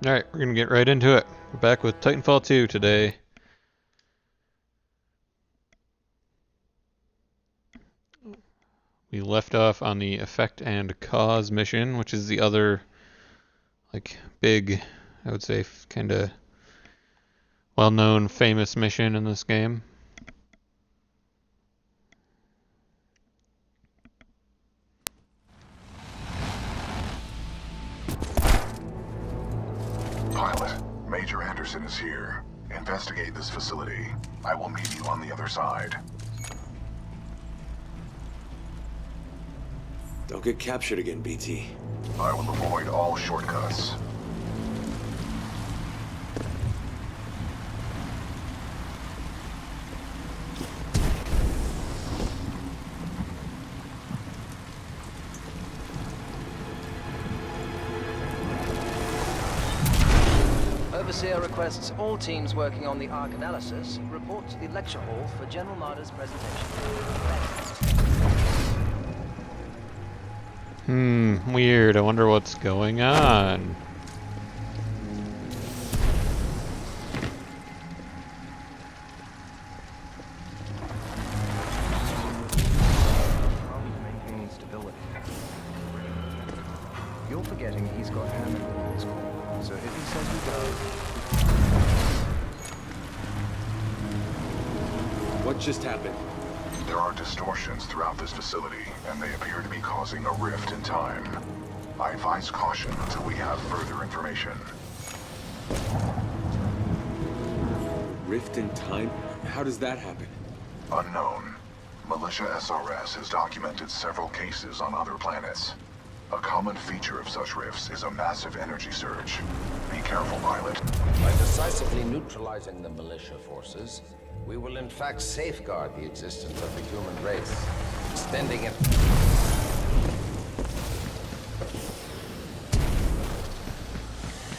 Alright, we're gonna get right into it. We're back with Titanfall 2 today. We left off on the Effect and Cause mission, which is the other, big, I would say, kinda well-known, famous mission in this game. Pilot, Major Anderson is here. Investigate this facility. I will meet you on the other side. Don't get captured again, BT. I will avoid all shortcuts. Overseer requests all teams working on the Ark analysis report to the lecture hall for General Marder's presentation. Weird. I wonder what's going on. Maintaining stability. You're forgetting he's got Hammond in his corner, so if he says we go... What just happened? There are distortions throughout this facility, and they appear to be causing a rift in time. I advise caution until we have further information. Rift in time? How does that happen? Unknown. Militia SRS has documented several cases on other planets. A common feature of such rifts is a massive energy surge. Be careful, pilot. By decisively neutralizing the militia forces, we will in fact safeguard the existence of the human race, extending it...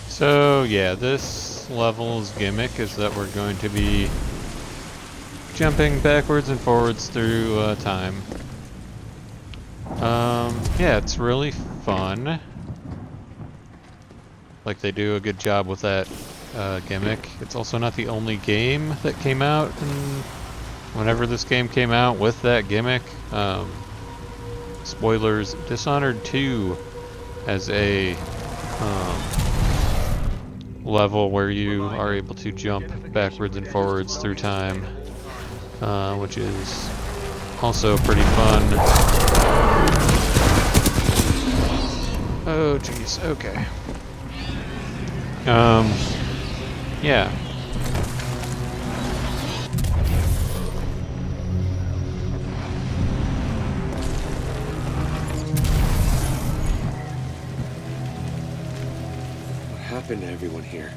So, yeah, this level's gimmick is that we're going to be jumping backwards and forwards through time. Yeah, it's really fun. Like, they do a good job with that gimmick. It's also not the only game that came out whenever this game came out with that gimmick. Spoilers, Dishonored 2 has a level where you are able to jump backwards and forwards through time, which is also pretty fun. Oh jeez, okay. Yeah. What happened to everyone here?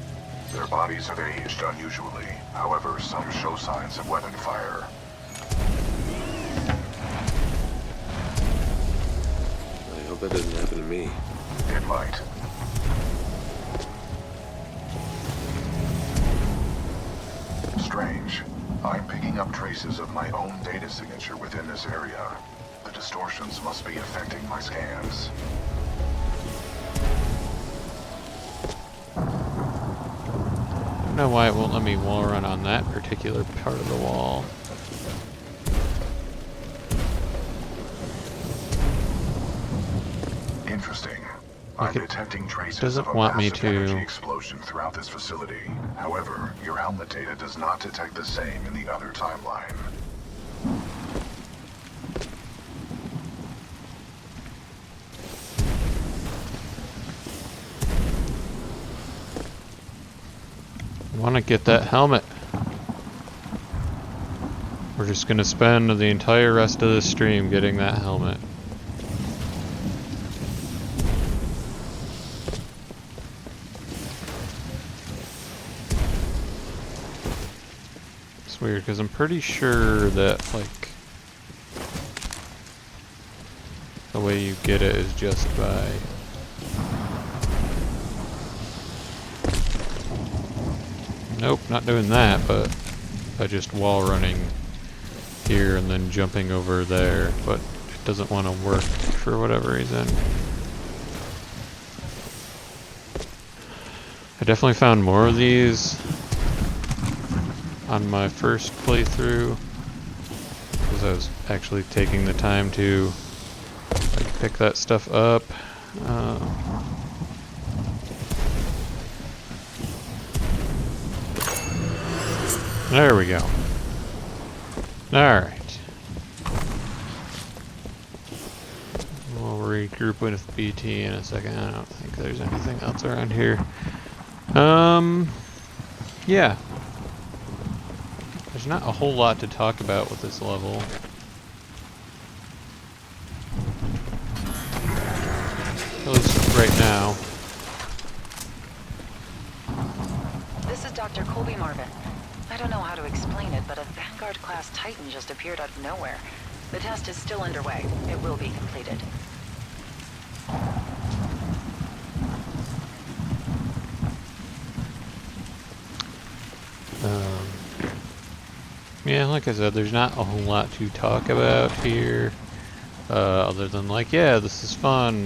Their bodies have aged unusually. However, some show signs of weapon fire. I hope that doesn't happen to me. It might. Strange. I'm picking up traces of my own data signature within this area. The distortions must be affecting my scans. I don't know why it won't let me wall run on that particular part of the wall. Interesting. Like I'm detecting traces doesn't of a want me massive to- energy explosion throughout this facility. However, your helmet data does not detect the same in the other timeline. I want to get that helmet. We're just going to spend the entire rest of the stream getting that helmet. It's weird because I'm pretty sure that, the way you get it is just by... Nope, not doing that, but by just wall running here and then jumping over there, but it doesn't want to work for whatever reason. I definitely found more of these on my first playthrough because I was actually taking the time to like, pick that stuff up. There we go. Alright. We'll regroup with BT in a second. I don't think there's anything else around here. Yeah. There's not a whole lot to talk about with this level. At least right now. This is Dr. Colby Marvin. I don't know how to explain it, but a Vanguard-class Titan just appeared out of nowhere. The test is still underway. It will be completed. Yeah, like I said, there's not a whole lot to talk about here. Other than like, yeah, this is fun.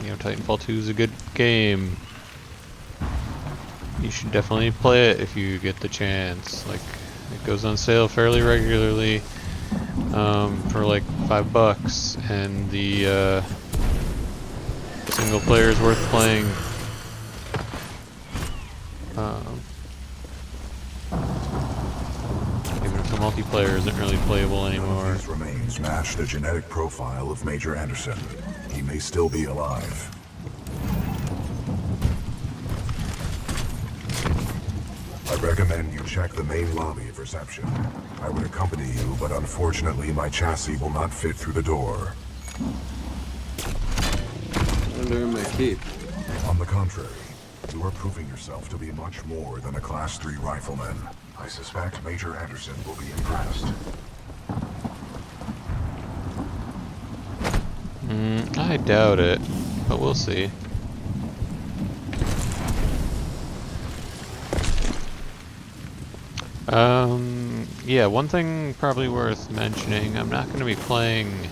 You know, Titanfall 2 is a good game. You should definitely play it if you get the chance. Like, it goes on sale fairly regularly for like $5, and the single player is worth playing. Even if the multiplayer isn't really playable anymore. These remains match the genetic profile of Major Anderson. He may still be alive. I recommend you check the main lobby of reception. I would accompany you, but unfortunately my chassis will not fit through the door. Under my keep. On the contrary, you are proving yourself to be much more than a Class 3 rifleman. I suspect Major Anderson will be impressed. I doubt it, but we'll see. Yeah, one thing probably worth mentioning, I'm not going to be playing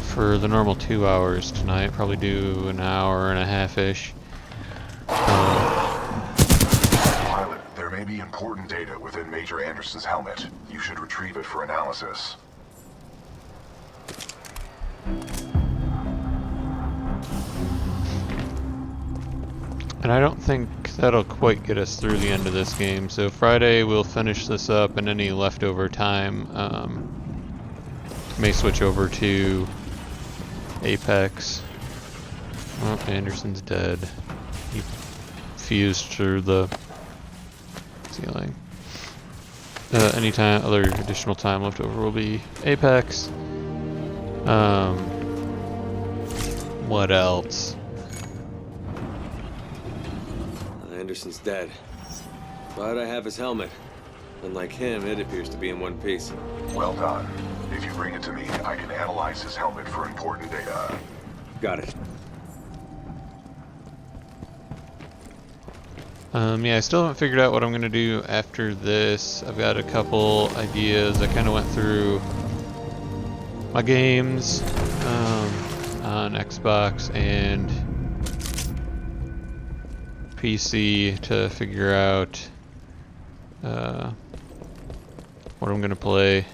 for the normal 2 hours tonight, probably do an hour and a half-ish. Pilot, there may be important data within Major Anderson's helmet. You should retrieve it for analysis. And I don't think that'll quite get us through the end of this game, so Friday we'll finish this up, and any leftover time may switch over to Apex. Oh, Anderson's dead. He fused through the ceiling. Any time, other additional time left over will be Apex. What else? Anderson's dead. But I have his helmet. Unlike him, it appears to be in one piece. Well done. If you bring it to me, I can analyze his helmet for important data. Got it. Yeah, I still haven't figured out what I'm gonna do after this. I've got a couple ideas. I kind of went through my games on Xbox and PC to figure out what I'm gonna play.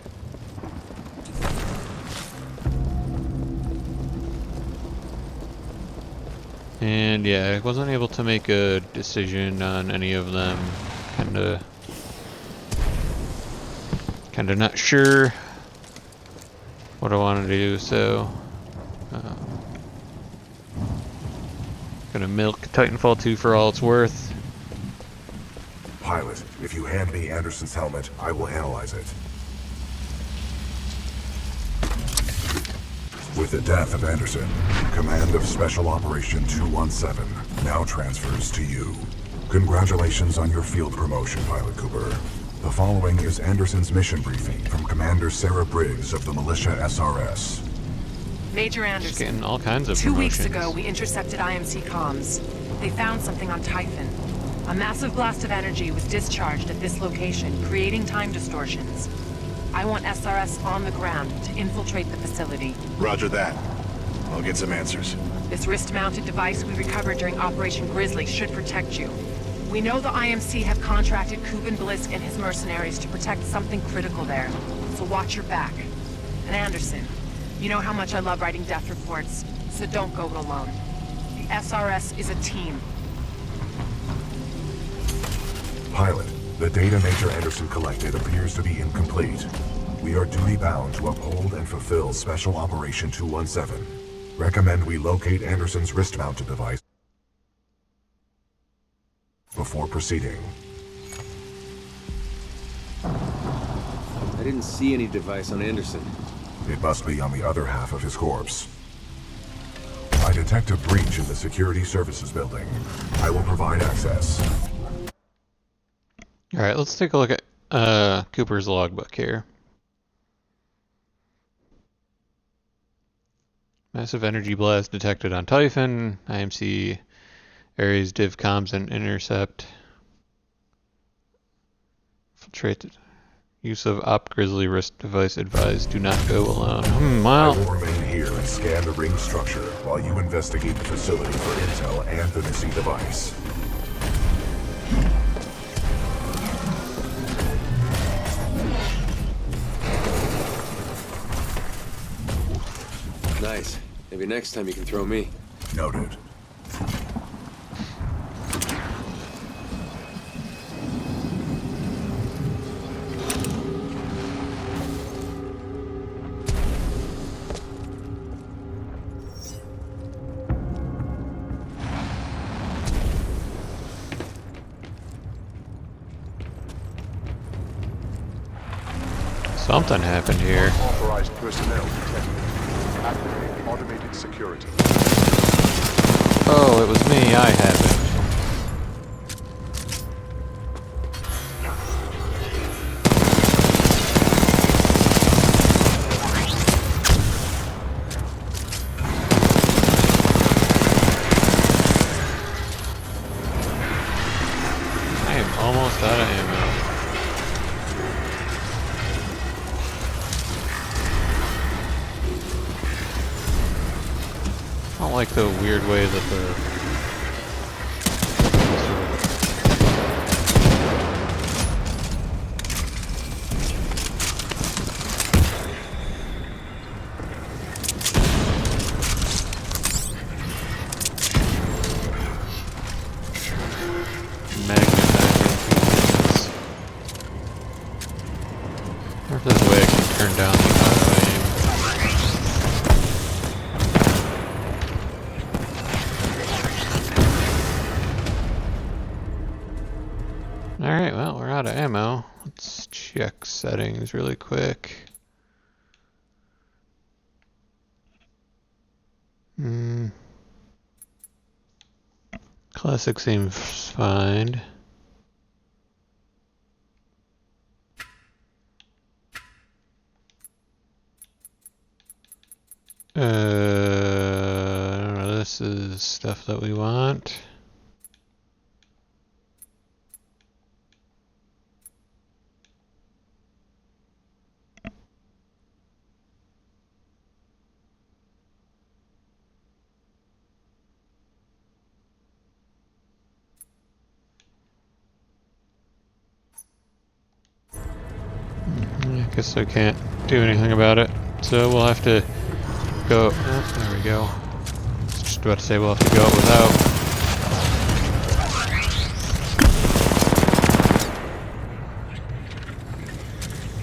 And yeah, I wasn't able to make a decision on any of them. Kinda not sure what I want to do, so gonna milk Titanfall 2 for all it's worth. Pilot, if you hand me Anderson's helmet, I will analyze it. With the death of Anderson, command of Special Operation 217 now transfers to you. Congratulations on your field promotion, Pilot Cooper. The following is Anderson's mission briefing from Commander Sarah Briggs of the Militia SRS. Major Just Anderson, getting all kinds of 2 weeks promotions. ago we intercepted IMC comms. They found something on Typhon. A massive blast of energy was discharged at this location, creating time distortions. I want SRS on the ground to infiltrate the facility. Roger that. I'll get some answers. This wrist-mounted device we recovered during Operation Grizzly should protect you. We know the IMC have contracted Kuben Blisk and his mercenaries to protect something critical there, so watch your back. And Anderson, you know how much I love writing death reports, so don't go it alone. The SRS is a team. Pilot, the data Major Anderson collected appears to be incomplete. We are duty-bound to uphold and fulfill Special Operation 217. Recommend we locate Anderson's wrist-mounted device before proceeding. I didn't see any device on Anderson. It must be on the other half of his corpse. I detect a breach in the Security Services building. I will provide access. Alright, let's take a look at Cooper's logbook here. Massive energy blast detected on Typhon. IMC Ares div comms and intercept. Infiltrated. Use of Op Grizzly wrist device advised. Do not go alone. I Well. will remain here and scan the ring structure while you investigate the facility for intel and the missing device. Nice. Maybe next time you can throw me. Noted. Something happened here. Authorized personnel detected. Activate automated security. Oh, it was me. I have it. I am almost out of ammo. I don't like the weird way that the magnetizing. I wonder if there's a way I can turn down the auto aim. Alright, well, we're out of ammo. Let's check settings really quick. Classic seems fine. I don't know, this is stuff that we want. I guess I can't do anything about it, so we'll have to go. Oh, there we go. I was just about to say we'll have to go without.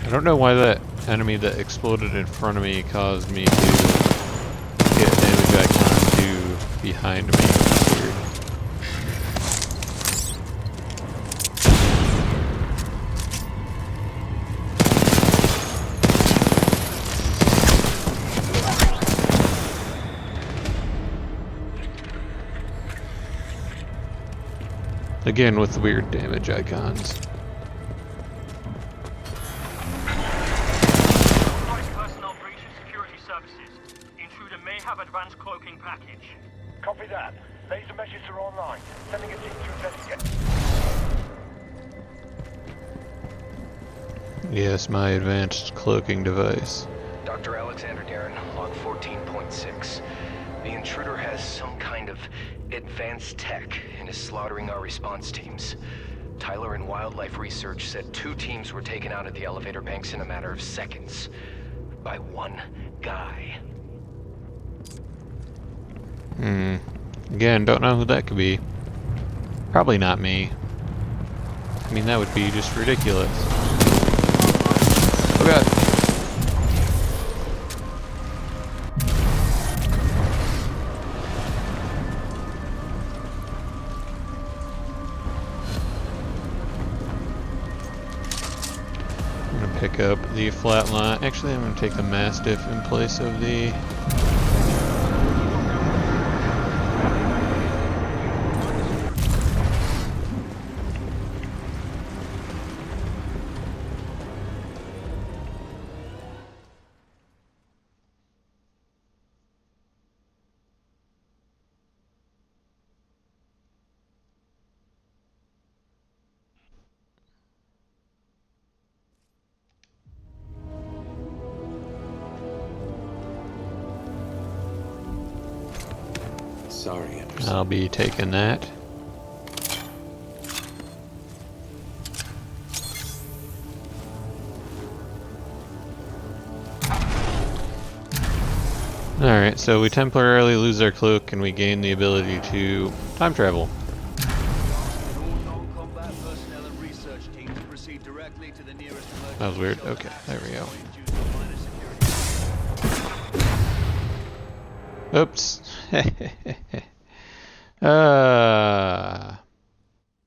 I don't know why that enemy that exploded in front of me caused me to get damage icon to behind me. That's weird. Again with the weird damage icons. Personnel breach of security services. Intruder may have advanced cloaking package. Copy that. Laser measures are online. Sending a team to investigate. Yes, my advanced cloaking device. Dr. Alexander Darren, log 14.6. The intruder has some kind of advanced tech and is slaughtering our response teams. Tyler and Wildlife Research said 2 teams were taken out at the elevator banks in a matter of seconds. By one guy. Again, don't know who that could be. Probably not me. I mean, that would be just ridiculous. Oh god. I'm gonna pick up the flatline. Actually, I'm gonna take the Mastiff in place of the... Sorry, Anderson. I'll be taking that. Alright, so we temporarily lose our cloak and we gain the ability to time travel. That was weird. Okay, there we go. Oops.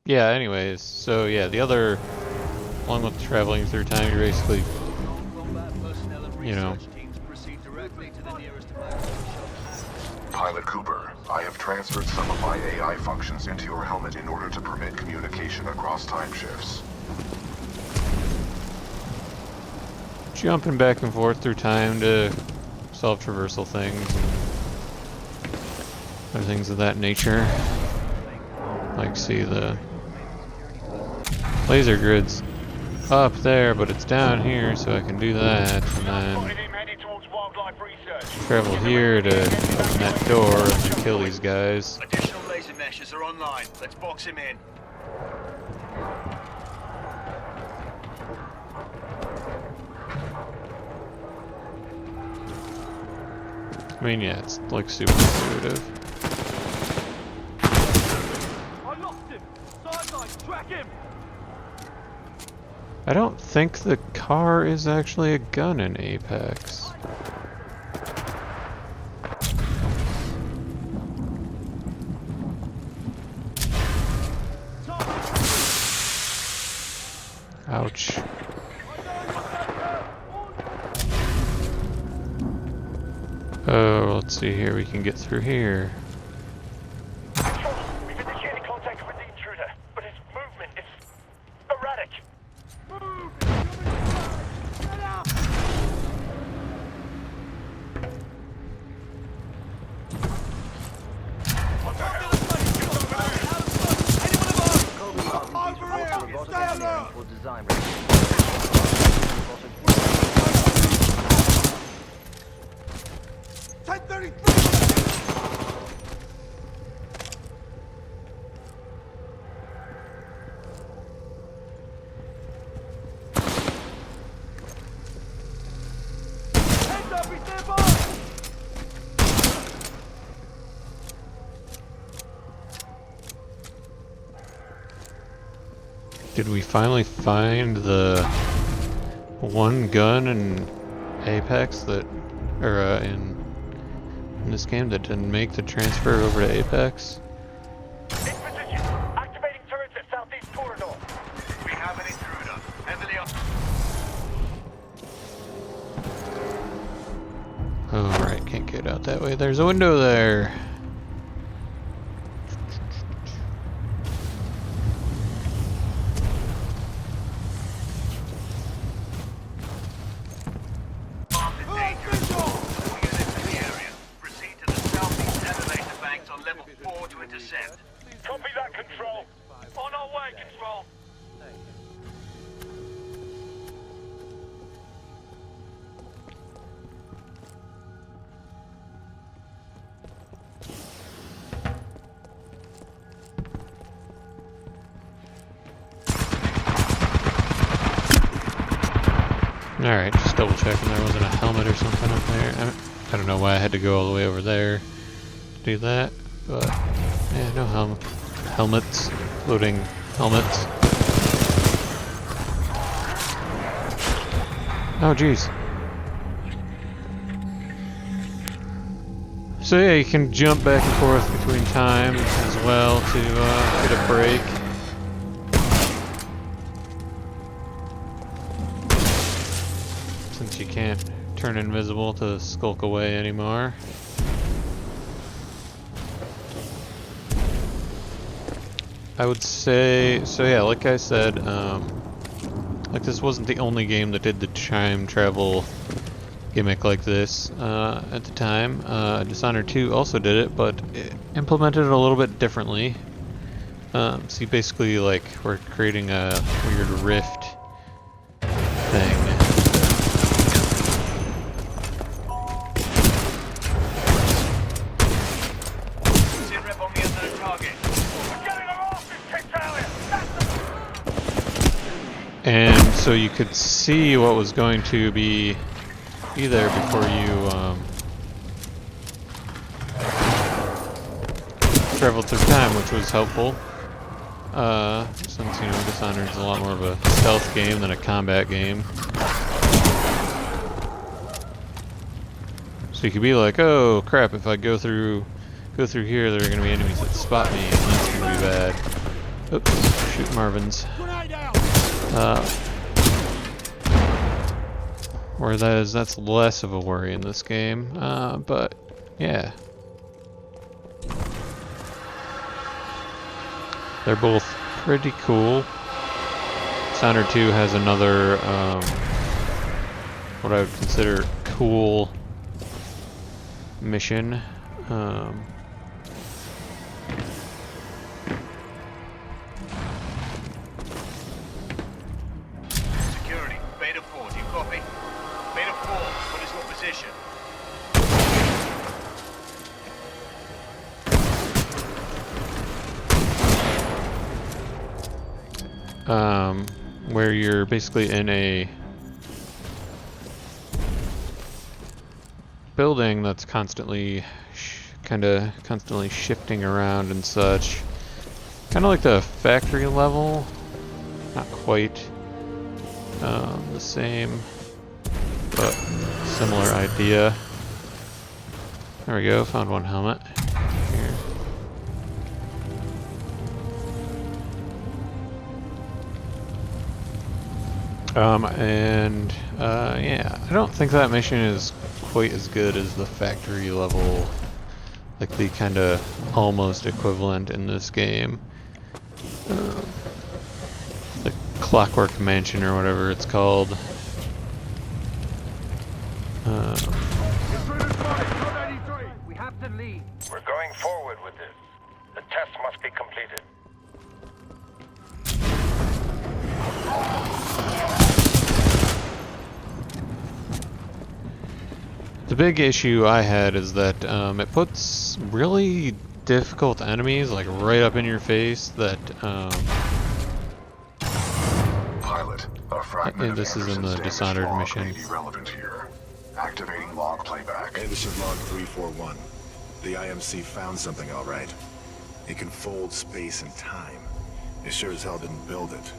Yeah, anyways, so yeah, the other, along with traveling through time, you're basically, you know. Pilot Cooper, I have transferred some of my AI functions into your helmet in order to permit communication across time shifts. Jumping back and forth through time to solve traversal things and other things of that nature. Like, see the laser grids up there, but it's down here, so I can do that, and then travel here to open that door and kill these guys. Additional laser meshes are online. Let's box him in. I mean, yeah, it's like super intuitive. I lost him. Sideline, track him. I don't think the car is actually a gun in Apex. Ouch. Oh, let's see here, we can get through here. We've initiated contact with the intruder, but his movement is erratic. Get out! Did we finally find the one gun in Apex that, or in this game that didn't make the transfer over to Apex? In position. Activating turrets at southeast corridor. We have an intruder. Heavily up. Oh right, can't get out that way. There's a window there. Copy that, Control. On our way, Control. Alright, just double checking there wasn't a helmet or something up there. I don't know why I had to go all the way over there to do that, but yeah, no helmets. Loading helmets. Oh jeez. So yeah, you can jump back and forth between time as well to get a break. Since you can't turn invisible to skulk away anymore. I would say, so yeah, like I said, like this wasn't the only game that did the time travel gimmick like this at the time. Dishonored 2 also did it, but it implemented it a little bit differently. So you basically we're creating a weird rift thing. And so you could see what was going to be there before you traveled through time, which was helpful. Since, you know, Dishonored is a lot more of a stealth game than a combat game. So you could be like, oh crap, if I go through here, there are going to be enemies that spot me, and that's going to be bad. Oops, shoot Marvins. Whereas that's less of a worry in this game, but yeah. They're both pretty cool. Dishonored 2 has another, what I would consider cool mission. Security, Beta 4, do you copy? Beta 4, what is your position? Where you're basically in a building that's constantly constantly shifting around and such. Kind of like the factory level. Not quite the same, but similar idea. There we go, found one helmet. Here. Yeah, I don't think that mission is quite as good as the factory level, like the kind of almost equivalent in this game. The Clockwork Mansion or whatever it's called. We have to leave. We're going forward with this. The test must be completed. The big issue I had is that it puts really difficult enemies like right up in your face that Pilot, a fragment of this is in the Anderson's Dishonored log mission. may be relevant here. Activating log playback. Anderson log 341. The IMC found something all right. It can fold space and time. They sure as hell didn't build it,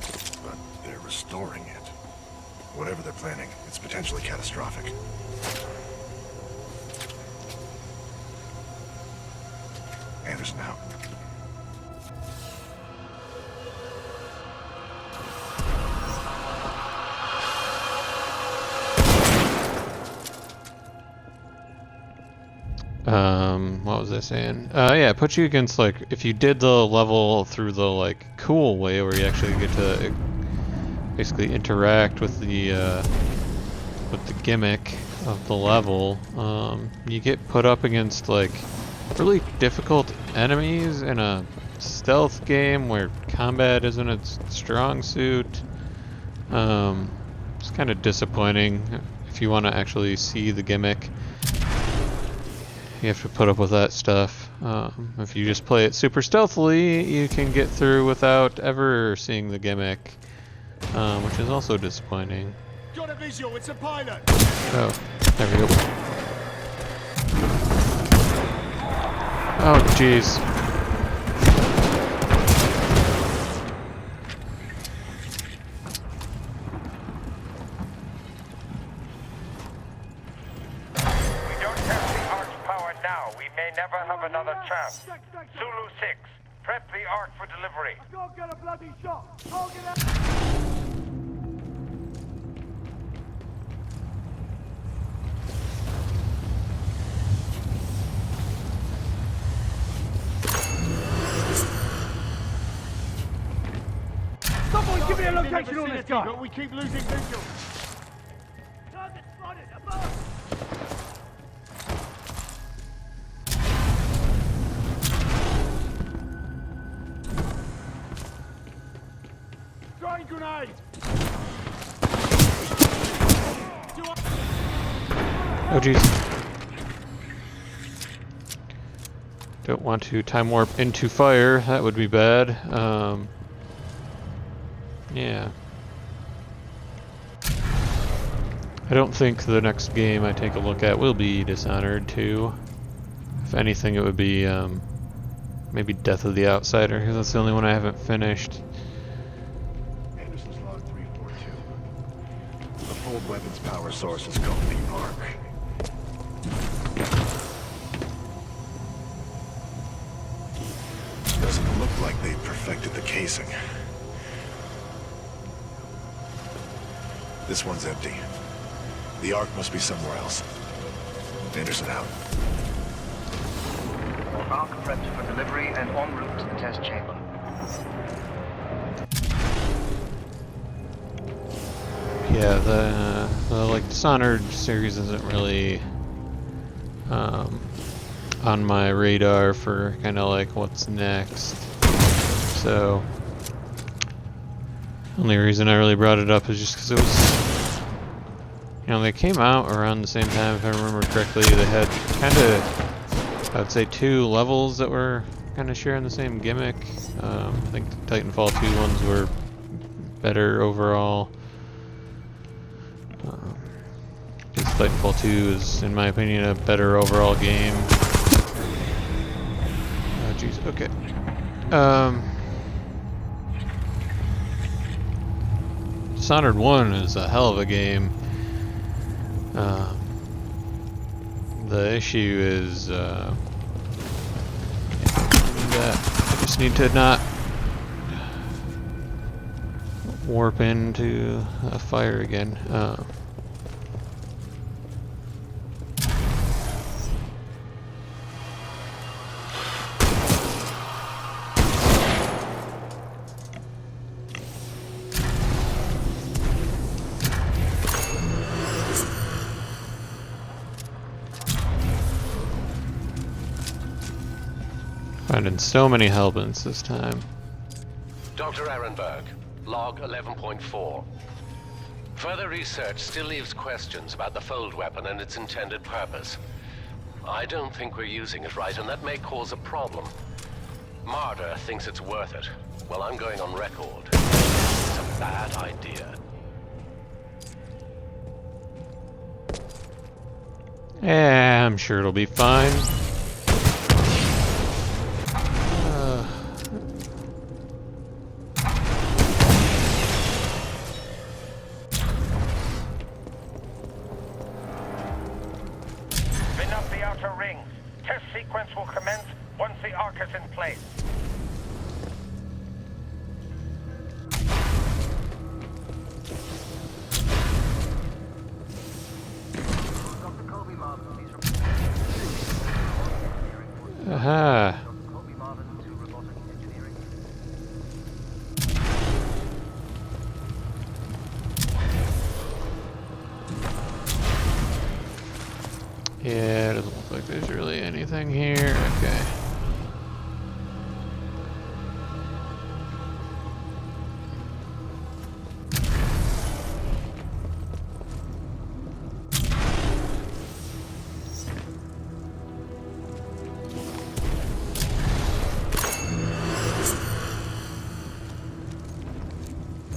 but they're restoring it. Whatever they're planning, it's potentially catastrophic. Anderson out. What was I saying? Yeah, it puts you against, like, if you did the level through the, like, cool way where you actually get to basically interact with the gimmick of the level, you get put up against, like, really difficult enemies in a stealth game where combat isn't its strong suit. It's kind of disappointing if you want to actually see the gimmick. You have to put up with that stuff. If you just play it super stealthily, you can get through without ever seeing the gimmick, which is also disappointing. Got a visual, it's a pilot. Oh, there we go. Oh, jeez. We don't test the Ark's power now. We may never have another chance. Zulu 6, prep the Ark for delivery. I can't get a bloody shot. Target out. Someone give me a location on this guy. But we keep losing visual. Target spotted above. Throwing grenade. Oh, jeez. Don't want to time warp into fire. That would be bad. Yeah. I don't think the next game I take a look at will be Dishonored 2. If anything, it would be maybe Death of the Outsider, because that's the only one I haven't finished. Anderson's log 342. The fold weapons power source is called the Ark. Doesn't look like they perfected the casing. This one's empty. The Ark must be somewhere else. Anderson out. Ark prepped for delivery and en route to the test chamber. Yeah, the like Dishonored series isn't really on my radar for kind of like what's next. So only reason I really brought it up is just because it was, you know, they came out around the same time, if I remember correctly. They had kind of, I would say, 2 levels that were kind of sharing the same gimmick. I think the Titanfall 2 ones were better overall. Because Titanfall 2 is, in my opinion, a better overall game. Oh, jeez, okay. Dishonored 1 is a hell of a game. The issue is that I just need to not warp into a fire again. Finding so many Hellbents this time. Dr. Ehrenberg, log 11.4. Further research still leaves questions about the fold weapon and its intended purpose. I don't think we're using it right, and that may cause a problem. Marder thinks it's worth it. Well, I'm going on record. It's a bad idea. Yeah, I'm sure it'll be fine. Spin up the outer rings. Test sequence will commence once the Ark is in place. Aha. Yeah, it doesn't look like there's really anything here. Okay.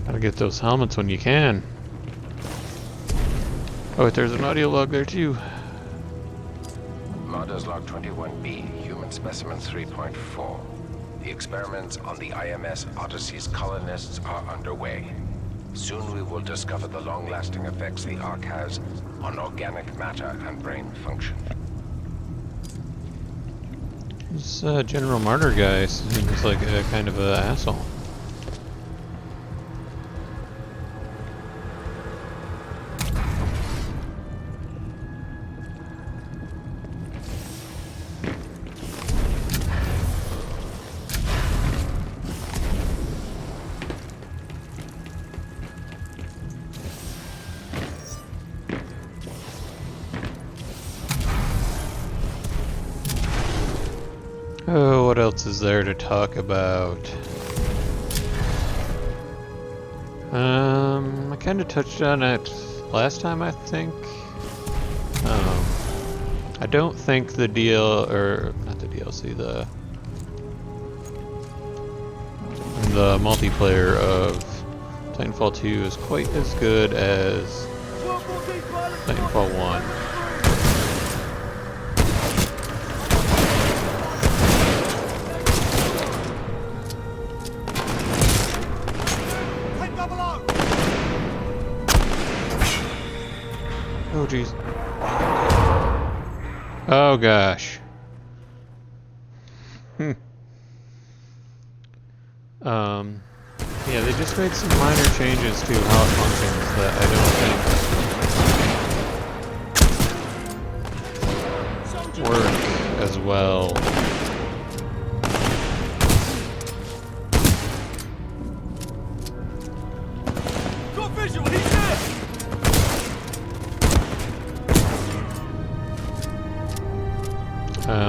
Gotta get those helmets when you can. Oh, wait, there's an audio log there too. Modders Log 21B, Human Specimen 3.4. The experiments on the IMS Odyssey's colonists are underway. Soon we will discover the long-lasting effects the Ark has on organic matter and brain function. This General Martyr guy seems like a kind of an asshole. Oh, what else is there to talk about? I kind of touched on it last time, I think. I don't think the not the DLC, the multiplayer of Titanfall 2 is quite as good as Titanfall 1. Oh jeez. Oh gosh. Yeah, they just made some minor changes to how it functions that I don't think work as well. Got visual, he's there!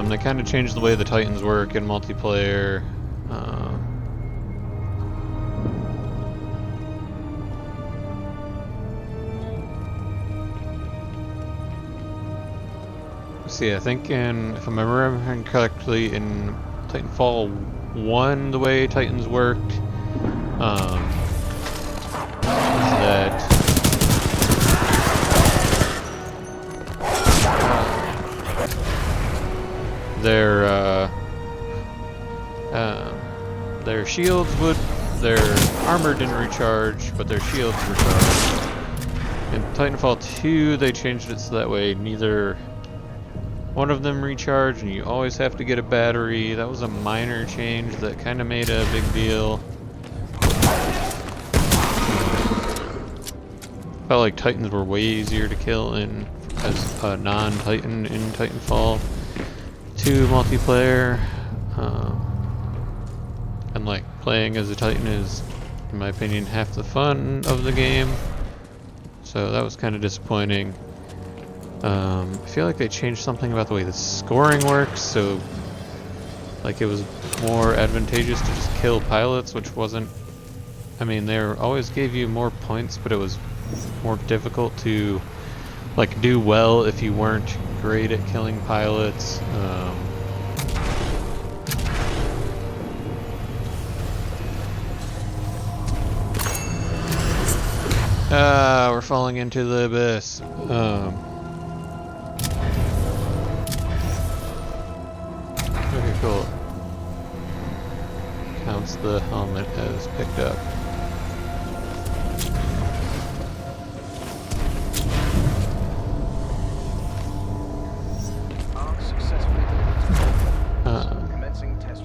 They kind of changed the way the Titans work in multiplayer. See, I think if I remember correctly, in Titanfall 1, the way Titans worked, is that their shields their armor didn't recharge, but their shields recharged. In Titanfall 2, they changed it so that way neither one of them recharged, and you always have to get a battery. That was a minor change that kind of made a big deal. Felt like Titans were way easier to kill as a non-Titan in Titanfall 2 multiplayer. And like playing as a Titan is, in my opinion, half the fun of the game. So that was kind of disappointing. I feel like they changed something about the way the scoring works, so like it was more advantageous to just kill pilots, which wasn't, I mean, they always gave you more points, but it was more difficult to like do well if you weren't great at killing pilots. We're falling into the abyss. Okay, cool. Counts the helmet as picked up.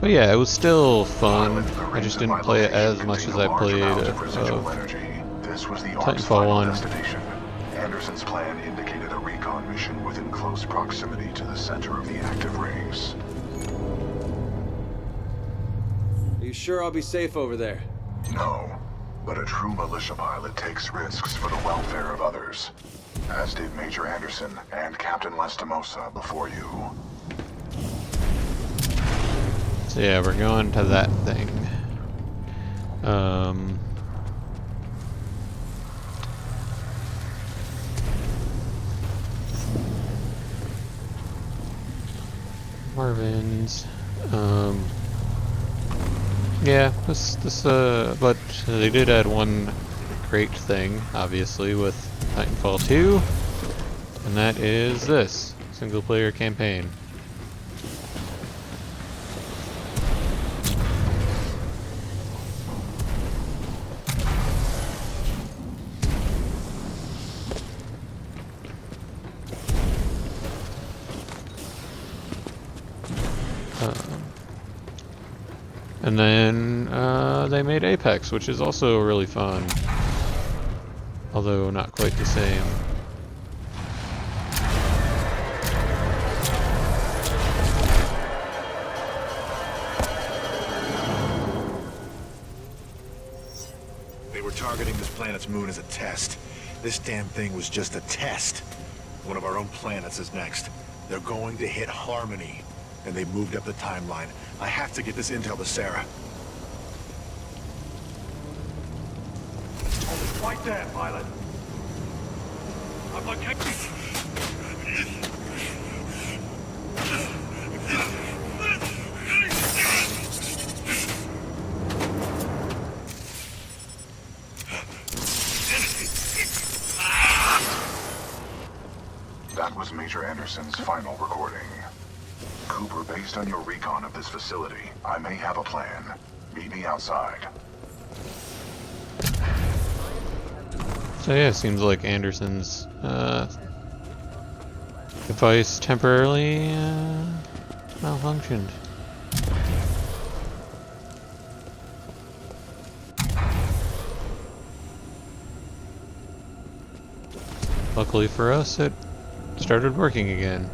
But yeah, it was still fun. I just didn't play it as much as I played Titanfall 1. Anderson's plan indicated a recon mission within close proximity to the center of the active rings. Are you sure I'll be safe over there? No, but a true militia pilot takes risks for the welfare of others, as did Major Anderson and Captain Lastimosa before you. So yeah, we're going to that thing. Marvin's. Yeah, but they did add one great thing, obviously, with Titanfall 2. And that is this single player campaign. And then they made Apex, which is also really fun, although not quite the same. They were targeting this planet's moon as a test. This damn thing was just a test. One of our own planets is next. They're going to hit Harmony. And they moved up the timeline. I have to get this intel to Sarah. Right there, pilot. I'm located. That was Major Anderson's final recording. Cooper, based on your recon of this facility, I may have a plan. Meet me outside. So yeah, it seems like Anderson's device temporarily malfunctioned. Luckily for us, it started working again.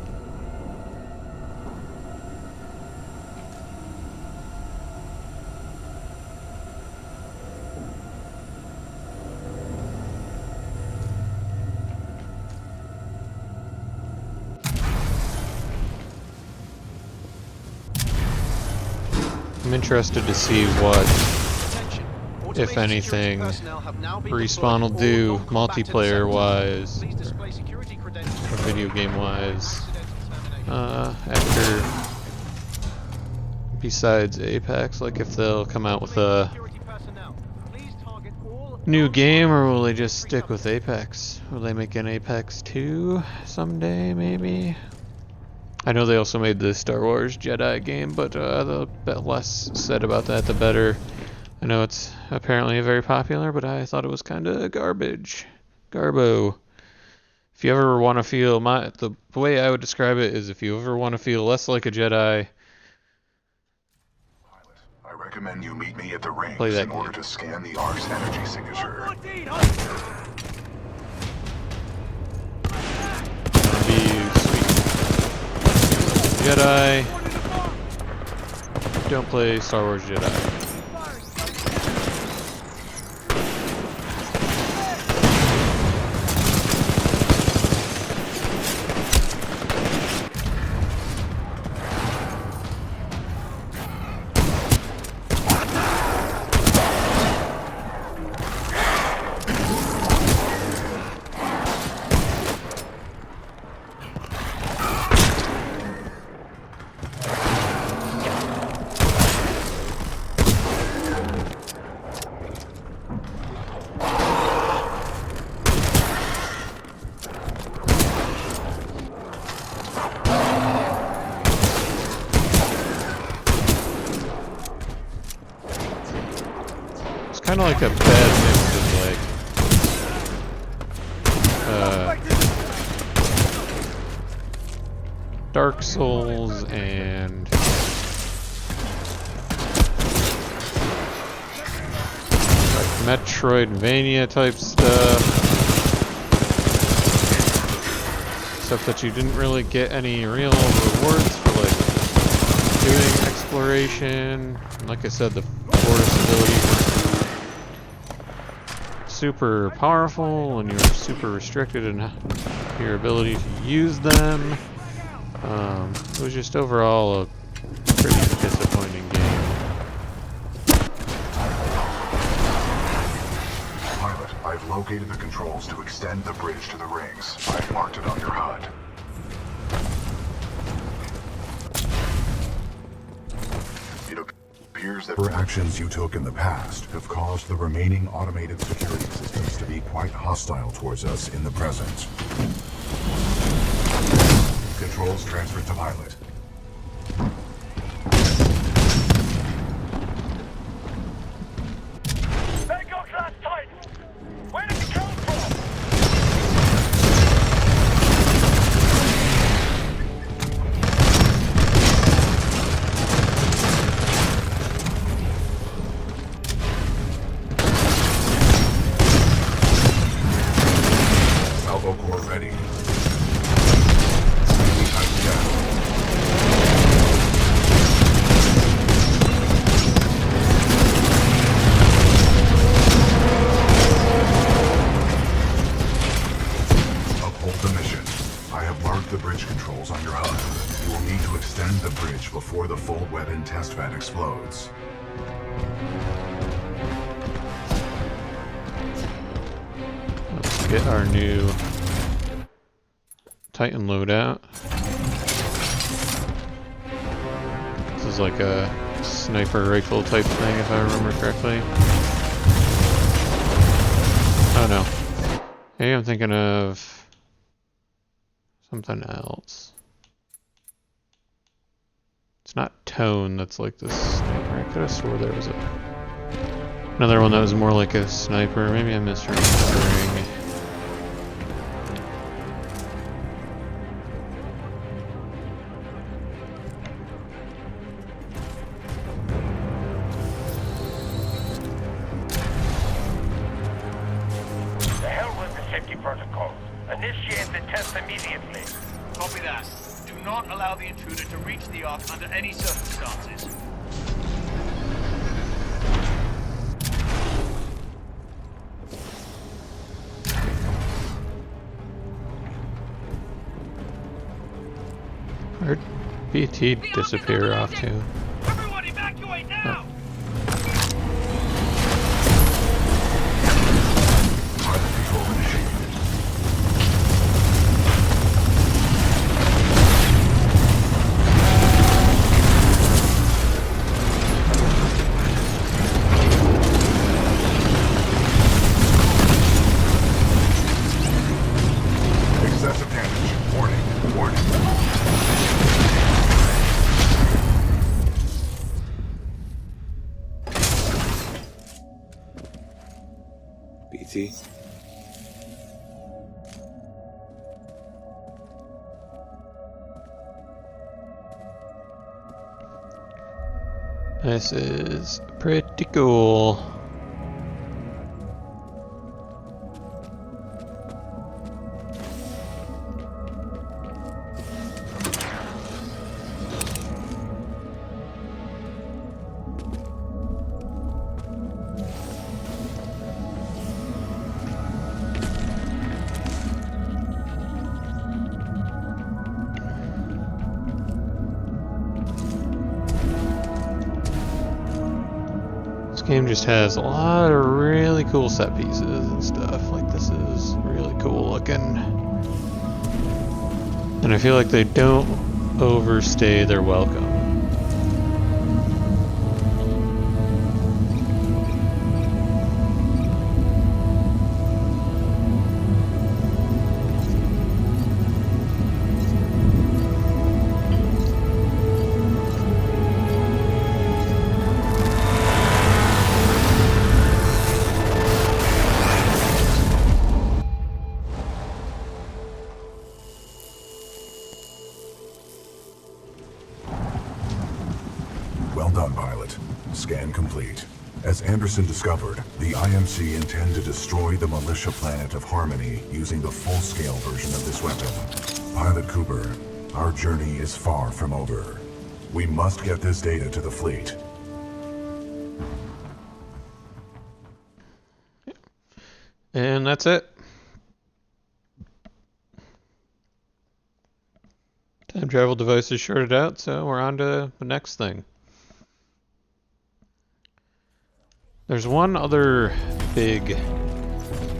I'm interested to see what, if anything, Respawn will do multiplayer-wise, or video game-wise, after, besides Apex, like if they'll come out with a new game, or will they just stick with Apex? Will they make an Apex 2 someday, maybe? I know they also made the Star Wars Jedi game, but the less said about that, the better. I know it's apparently very popular, but I thought it was kind of garbage. Garbo. If you ever want to feel... the way I would describe it is if you ever want to feel less like a Jedi... I recommend you meet me at the rings Play that in order to scan the Ark's energy signature. Jedi. Don't play Star Wars Jedi. Kind of like a bad mix of like Dark Souls and like Metroidvania type stuff that you didn't really get any real rewards for, like doing exploration. Like I said, the Fortis abilities super powerful, and you're super restricted in your ability to use them. It was just overall a pretty disappointing game. Pilot, I've located the controls to extend the bridge to the rings. I've marked it on your HUD. It appears that actions you took in the past have caused the remaining automated security systems to be quite hostile towards us in the present. Controls transferred to pilot. Vanguard class Titan! Where did it come from? Salvo core ready. Titan down. Uphold the mission. I have marked the bridge controls on your HUD. You will need to extend the bridge before the full weapon test bed explodes. Let's get our new Titan loadout. This is like a sniper rifle type thing, if I remember correctly. Oh no. Maybe I'm thinking of something else. It's not Tone that's like the sniper. I could have swore there was another one that was more like a sniper. Maybe I'm misremembering. The hell with the safety protocols. Initiate the test immediately. Copy that. Do not allow the intruder to reach the Ark under any circumstances. Where'd BT disappear off to? Everyone evacuate now! Pilot control initiated. Excessive damage. Warning. Warning. BT? This is pretty cool. This game just has a lot of really cool set pieces and stuff. Like, this is really cool looking. And I feel like they don't overstay their welcome. Well done, pilot. Scan complete. As Anderson discovered, the IMC intend to destroy the militia planet of Harmony using the full-scale version of this weapon. Pilot Cooper, our journey is far from over. We must get this data to the fleet. And that's it. Time travel device is shorted out, so we're on to the next thing. There's one other big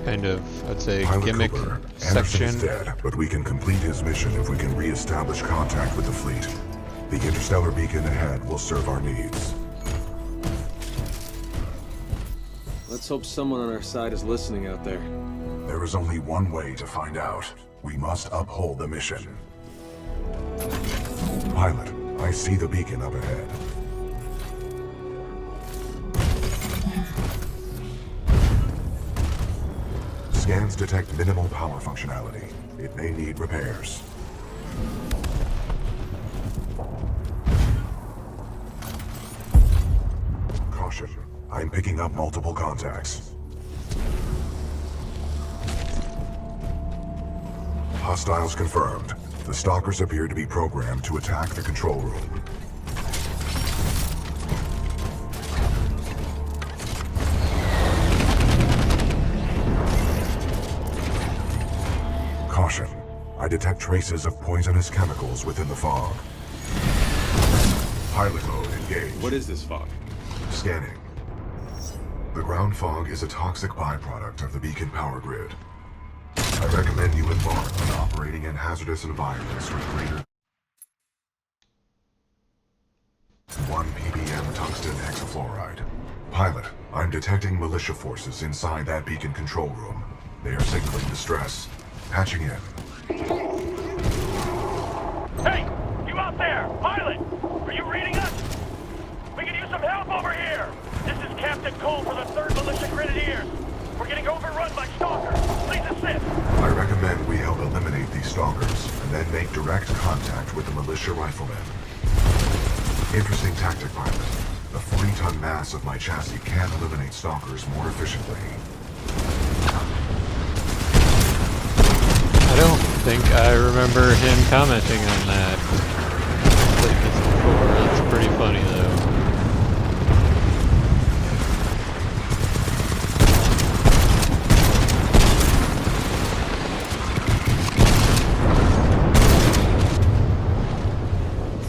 kind of, I'd say, Pilot gimmick Cooper, Anderson section. is dead, but we can complete his mission if we can re-establish contact with the fleet. The interstellar beacon ahead will serve our needs. Let's hope someone on our side is listening out there. There is only one way to find out. We must uphold the mission. Pilot, I see the beacon up ahead. Scans detect minimal power functionality. It may need repairs. Caution. I'm picking up multiple contacts. Hostiles confirmed. The stalkers appear to be programmed to attack the control room. Caution. I detect traces of poisonous chemicals within the fog. Pilot mode engaged. What is this fog? Scanning. The ground fog is a toxic byproduct of the beacon power grid. I recommend you embark on operating in hazardous environments with greater 1 ppm tungsten hexafluoride. Pilot, I'm detecting militia forces inside that beacon control room. They are signaling distress. Patching in. Hey! You out there! Pilot! Are you reading us? We can use some help over here! This is Captain Cole for the 3rd Militia Grenadiers. We're getting overrun by stalkers. Please assist! I recommend we help eliminate these stalkers, and then make direct contact with the militia riflemen. Interesting tactic, Pilot. The 40-ton mass of my chassis can eliminate stalkers more efficiently. I don't think I remember him commenting on that. Played this before. That's pretty funny though.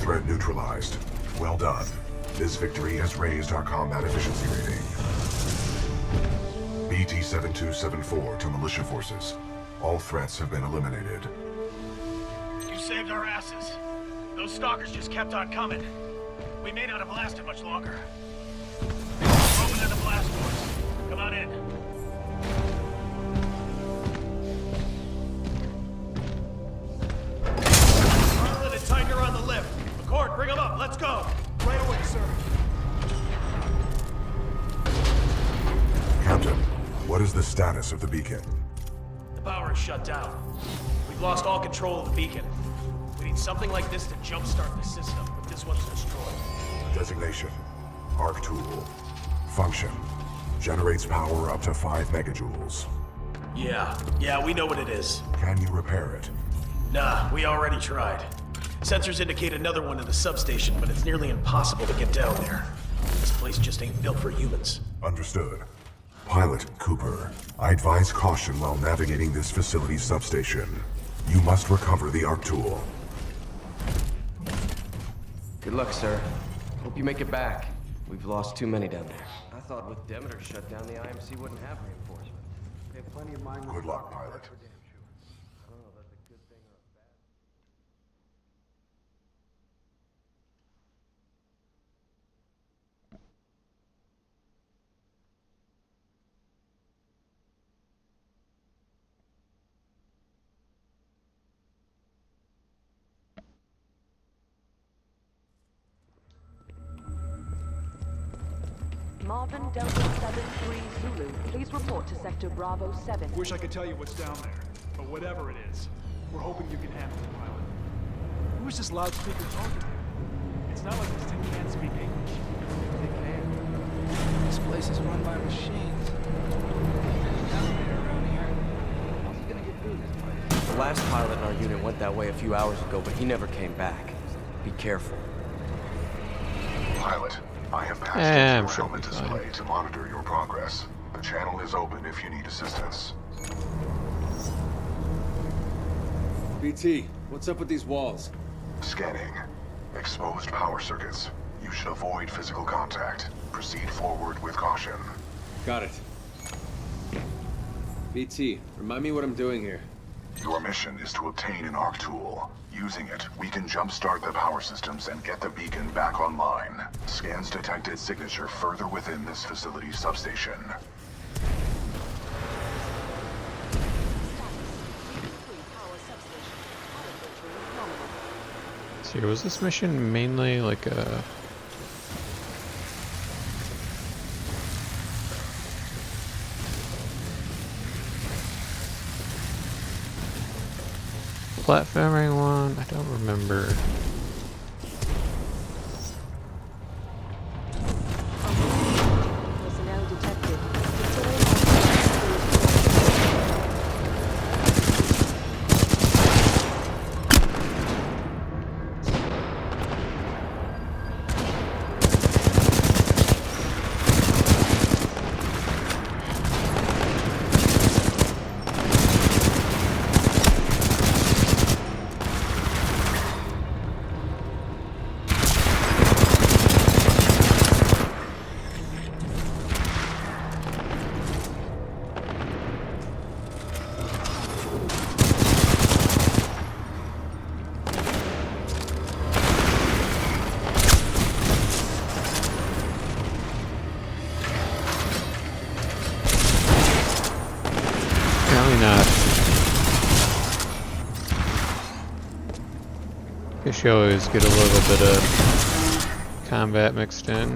Threat neutralized. Well done. This victory has raised our combat efficiency rating. BT-7274 to militia forces. All threats have been eliminated. You saved our asses. Those stalkers just kept on coming. We may not have lasted much longer. Open to the blast doors. Come on in. Marlin and Tiger on the lift. McCord, bring them up. Let's go. Right away, sir. Captain, what is the status of the beacon? The power is shut down. We've lost all control of the beacon. We need something like this to jumpstart the system, but this one's destroyed. Designation. Arc tool. Function. Generates power up to 5 megajoules. Yeah, we know what it is. Can you repair it? Nah, we already tried. Sensors indicate another one in the substation, but it's nearly impossible to get down there. This place just ain't built for humans. Understood. Pilot Cooper, I advise caution while navigating this facility's substation. You must recover the Arc tool. Good luck, sir. Hope you make it back. We've lost too many down there. I thought with Demeter shut down, the IMC wouldn't have reinforcements. They have plenty of mine. Good luck, pilot. I don't know if that's a good thing or a bad thing. Marvin Delta 7-3 Zulu, please report to Sector Bravo 7. Wish I could tell you what's down there, but whatever it is, we're hoping you can handle it, pilot. Who is this loudspeaker talking to? It's not like this thing can't speak English. They can. This place is run by machines. Around here. How's he gonna get through this place? The last pilot in our unit went that way a few hours ago, but he never came back. Be careful. Pilot, I have passed I'm your sure helmet display to monitor your progress. The channel is open if you need assistance. BT, what's up with these walls? Scanning. Exposed power circuits. You should avoid physical contact. Proceed forward with caution. Got it. BT, remind me what I'm doing here. Your mission is to obtain an Arc tool. Using it, we can jumpstart the power systems and get the beacon back online. Scans detected signature further within this facility's substation. So here, was this mission mainly like a... platforming one? I don't remember. Personnel detected. Guess you always get a little bit of combat mixed in.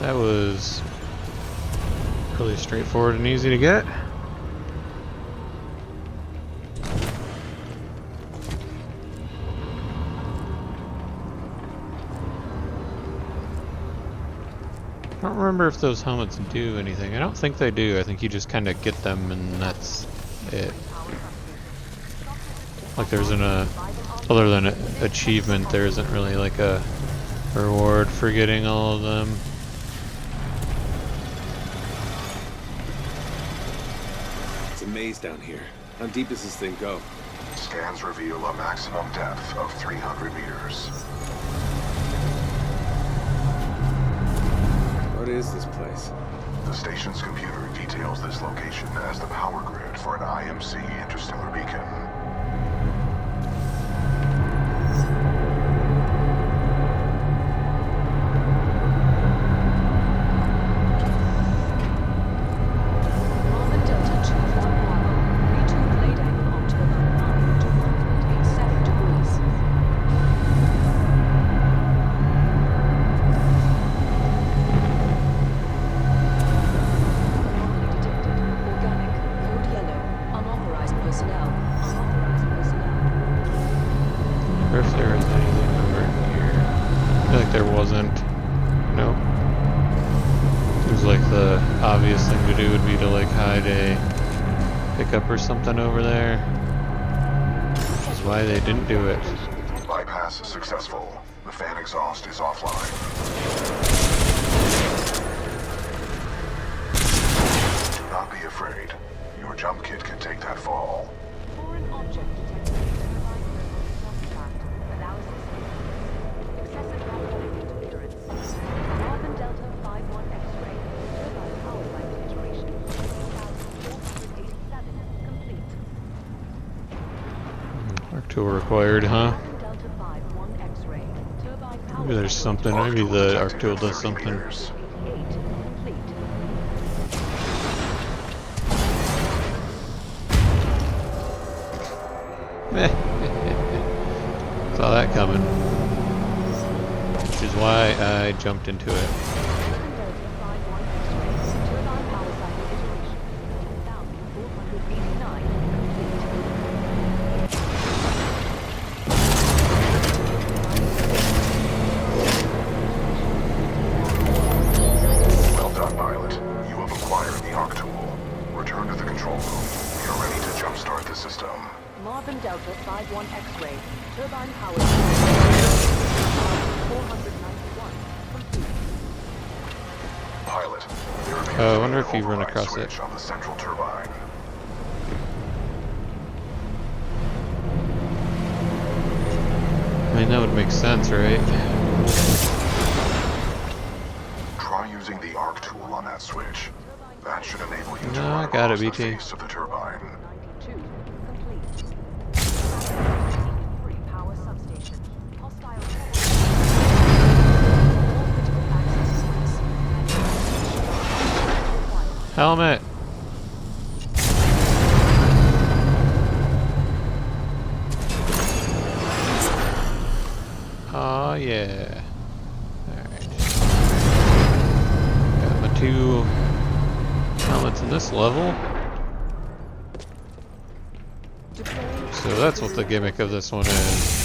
That was really straightforward and easy to get. I don't remember if those helmets do anything. I don't think they do. I think you just kind of get them and that's it. Like there isn't a, other than an achievement, there isn't really like a reward for getting all of them. It's a maze down here. How deep does this thing go? Scans reveal a maximum depth of 300 meters. What is this place? The station's computer details this location as the power grid for an IMC interstellar beacon. Or something over there. Which is why they didn't do it. Bypass successful. The fan exhaust is offline. Do not be afraid. Your jump kit can take that fall. Foreign object detected. Excessive laboratory interference. Carbon Delta 51 X-ray. Turbine powered by filtration. 1487. Arc tool required, huh? Maybe there's something. Maybe the arc tool does something. Saw that coming. Which is why I jumped into it. I wonder if you run across it. On the central turbine. I mean, that would make sense, right? Try using the arc tool on that switch. That should enable you to No, run I got it, across the BT. face of the turbine. Helmet! Oh yeah. Alright. Got my 2 helmets in this level. So that's what the gimmick of this one is.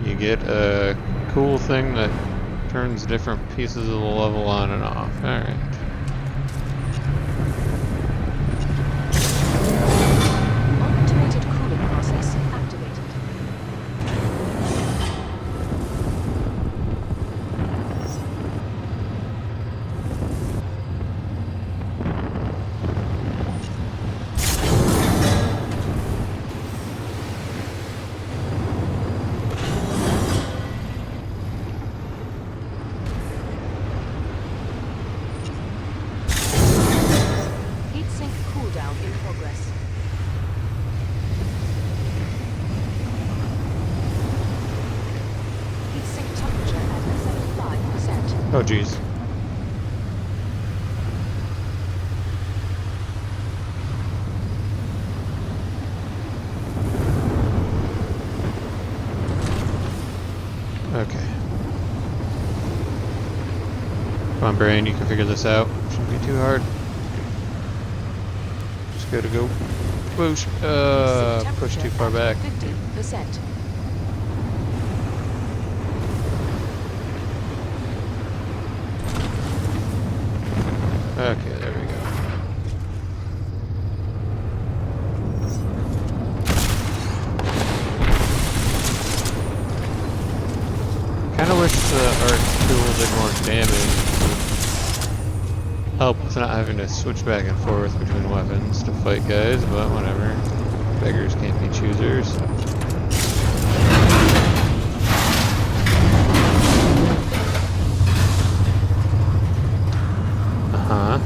You get a cool thing that turns different pieces of the level on and off. Alright. Automated cooling process activated. Heatsink cooldown in progress. Heatsink temperature at 75%. Oh jeez. Okay. Come on, brain, you can figure this out. Shouldn't be too hard. Just gotta go. Whoosh. Push too far back. 50%. Okay, there we go. Kinda wish the arc tool did more damage. Help with not having to switch back and forth between weapons to fight guys, but whatever. Beggars can't be choosers. Uh-huh.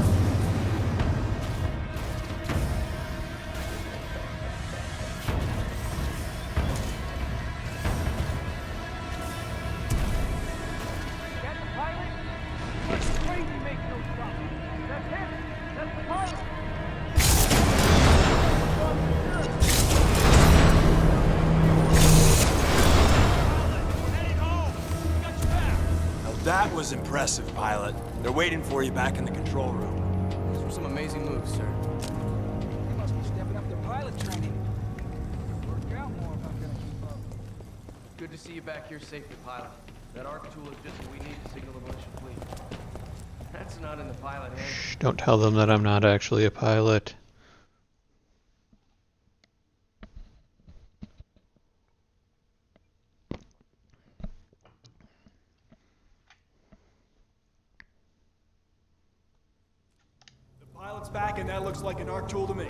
That was impressive, pilot. They're waiting for you back in the control room. Those were some amazing moves, sir. They must be stepping up their pilot training. Work out more if I'm gonna keep up. Good to see you back here safely, pilot. That arc tool is just what we need to signal the militia fleet. That's not in the pilot hand. Shh, don't tell them that I'm not actually a pilot. Pilot's back, and that looks like an arc tool to me.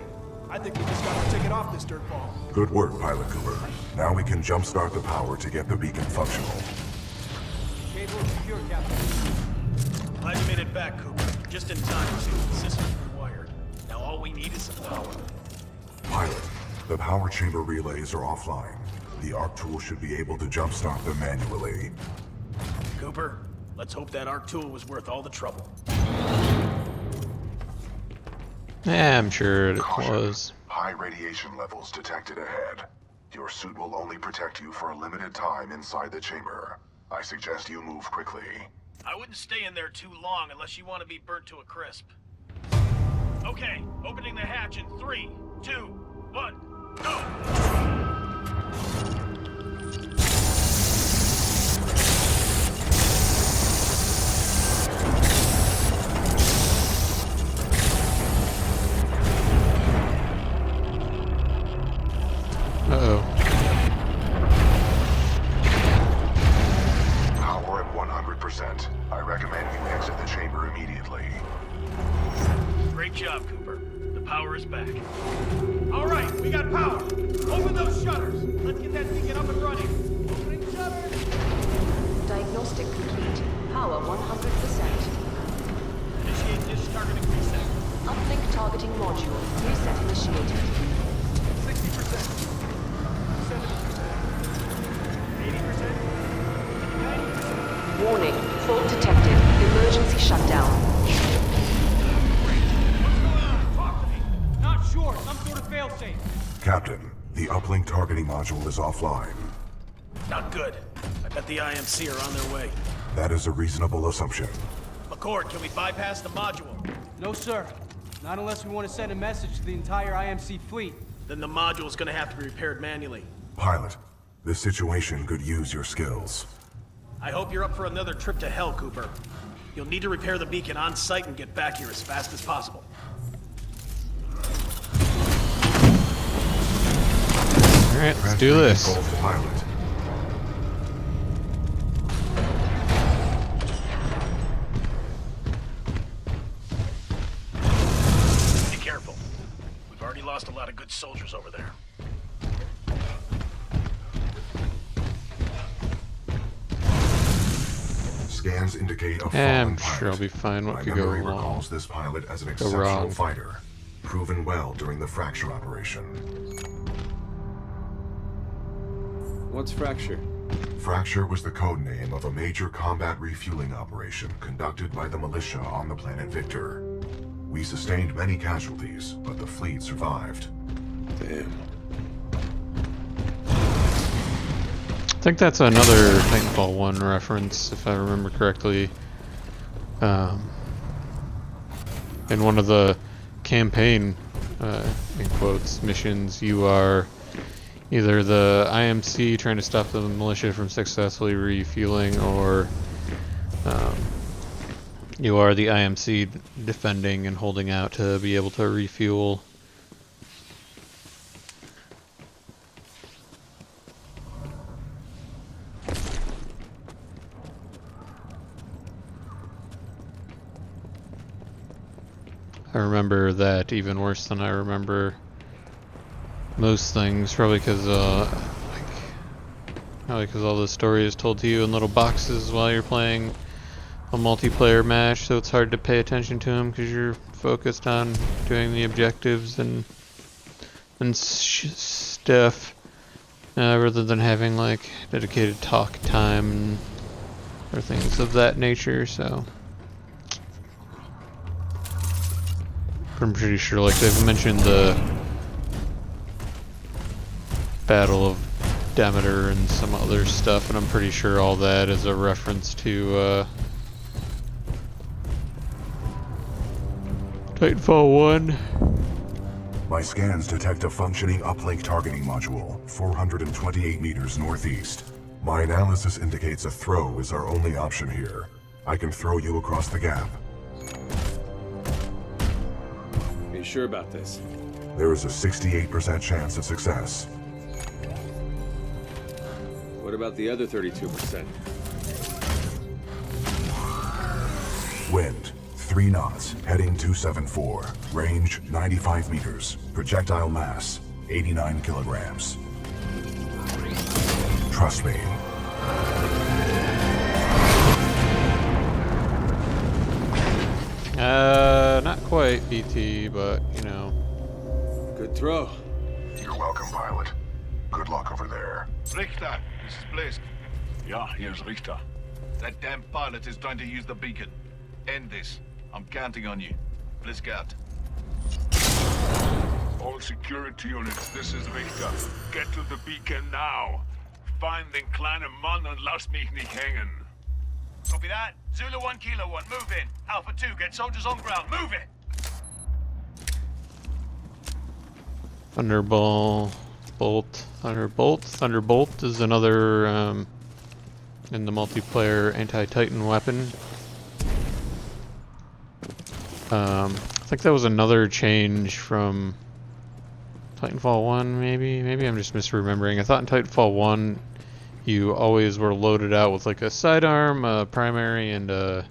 I think we just got to take it off this dirtball. Good work, Pilot Cooper. Now we can jumpstart the power to get the beacon functional. Cable secure, Captain. Glad you made it back, Cooper. Just in time, too. The system's rewired. Now all we need is some power. Pilot, the power chamber relays are offline. The arc tool should be able to jumpstart them manually. Cooper, let's hope that arc tool was worth all the trouble. Yeah, I'm sure it was. High radiation levels detected ahead. Your suit will only protect you for a limited time inside the chamber. I suggest you move quickly. I wouldn't stay in there too long unless you want to be burnt to a crisp. Okay, opening the hatch in 3, 2, 1, go! Uh-oh. Power at 100%. I recommend you exit the chamber immediately. Great job, Cooper. The power is back. All right, we got power. Open those shutters. Let's get that beacon up and running. Opening shutters. Diagnostic complete. Power 100%. Initiate discharge and reset. Uplink targeting module. Reset initiated. 60%. 70%. 80%. 90%. Warning. Fault detected. Emergency shutdown. Not sure. Some sort of failsafe. Captain, the uplink targeting module is offline. Not good. I bet the IMC are on their way. That is a reasonable assumption. McCord, can we bypass the module? No, sir. Not unless we want to send a message to the entire IMC fleet. Then the module's gonna have to be repaired manually. Pilot, this situation could use your skills. I hope you're up for another trip to hell, Cooper. You'll need to repair the beacon on site and get back here as fast as possible. Alright, let's do this. Pilot. Be careful. We've already lost a lot of good soldiers over there. Scans indicate a I'm fallen sure I'll be fine. What My could go memory wrong? recalls this pilot as an Go exceptional wrong. fighter, proven well during the Fracture operation. What's Fracture? Fracture was the code name of a major combat refueling operation conducted by the militia on the planet Victor. We sustained many casualties, but the fleet survived. Damn. I think that's another Titanfall 1 reference, if I remember correctly. In one of the campaign, in quotes, missions, you are either the IMC trying to stop the militia from successfully refueling, or you are the IMC defending and holding out to be able to refuel. I remember that even worse than I remember most things, probably because all the story is told to you in little boxes while you're playing a multiplayer match, so it's hard to pay attention to them because you're focused on doing the objectives and stuff, rather than having like dedicated talk time or things of that nature. So I'm pretty sure, like, they've mentioned the Battle of Demeter and some other stuff, and I'm pretty sure all that is a reference to Titanfall 1. My scans detect a functioning uplink targeting module, 428 meters northeast. My analysis indicates a throw is our only option here. I can throw you across the gap. Are you sure about this? There is a 68% chance of success. What about the other 32%? Wind, 3 knots, heading 274. Range, 95 meters. Projectile mass, 89 kilograms. Trust me. Not quite, BT, but, you know. Good throw. You're welcome, pilot. Good luck over there. Richter, this is Blisk. Yeah, here's Richter. That damn pilot is trying to use the beacon. End this. I'm counting on you. Blisk out. All security units, this is Richter. Get to the beacon now. Find den kleinen Mann und lass mich nicht hängen. Copy that. Zulu 1, Kilo 1, move in. Alpha 2, get soldiers on ground. Move it! Thunderbolt is another in the multiplayer anti-Titan weapon. I think that was another change from Titanfall 1, maybe I'm just misremembering. I thought in Titanfall 1 you always were loaded out with like a sidearm, a primary, and a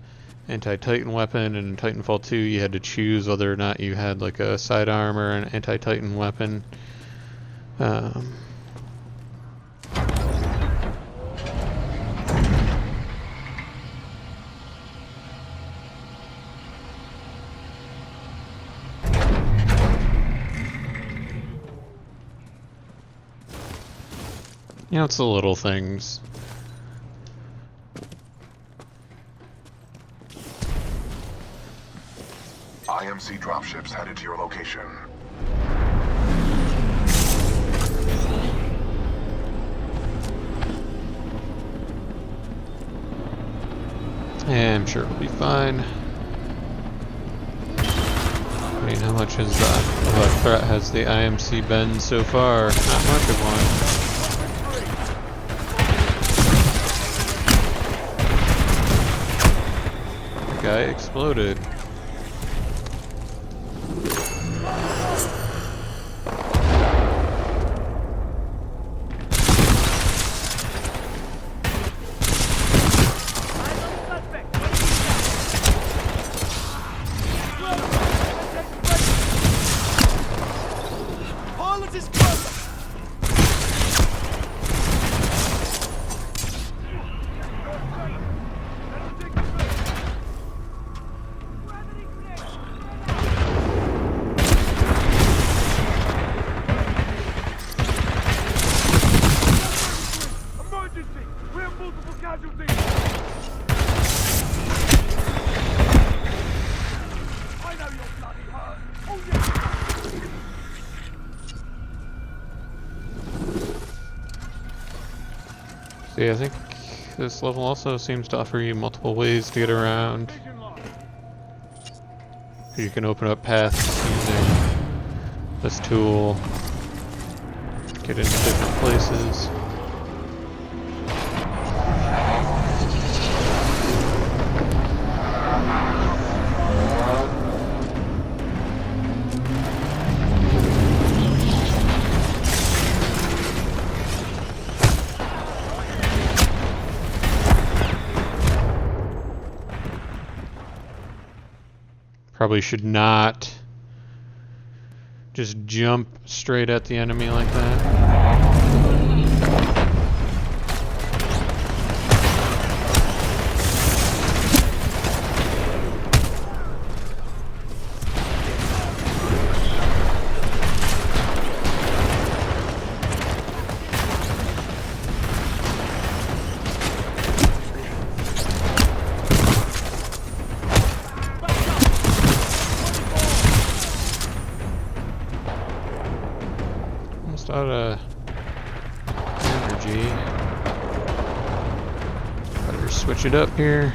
anti-Titan weapon, and in Titanfall 2 you had to choose whether or not you had like a sidearm or an anti-Titan weapon. You know, it's the little things. IMC dropships headed to your location. Yeah, I'm sure it'll be fine. I mean, how much of a threat has the IMC been so far? Not much of one. The guy exploded. See, I think this level also seems to offer you multiple ways to get around. You can open up paths using this tool, get into different places. Probably should not just jump straight at the enemy like that. Out of energy. Better switch it up here.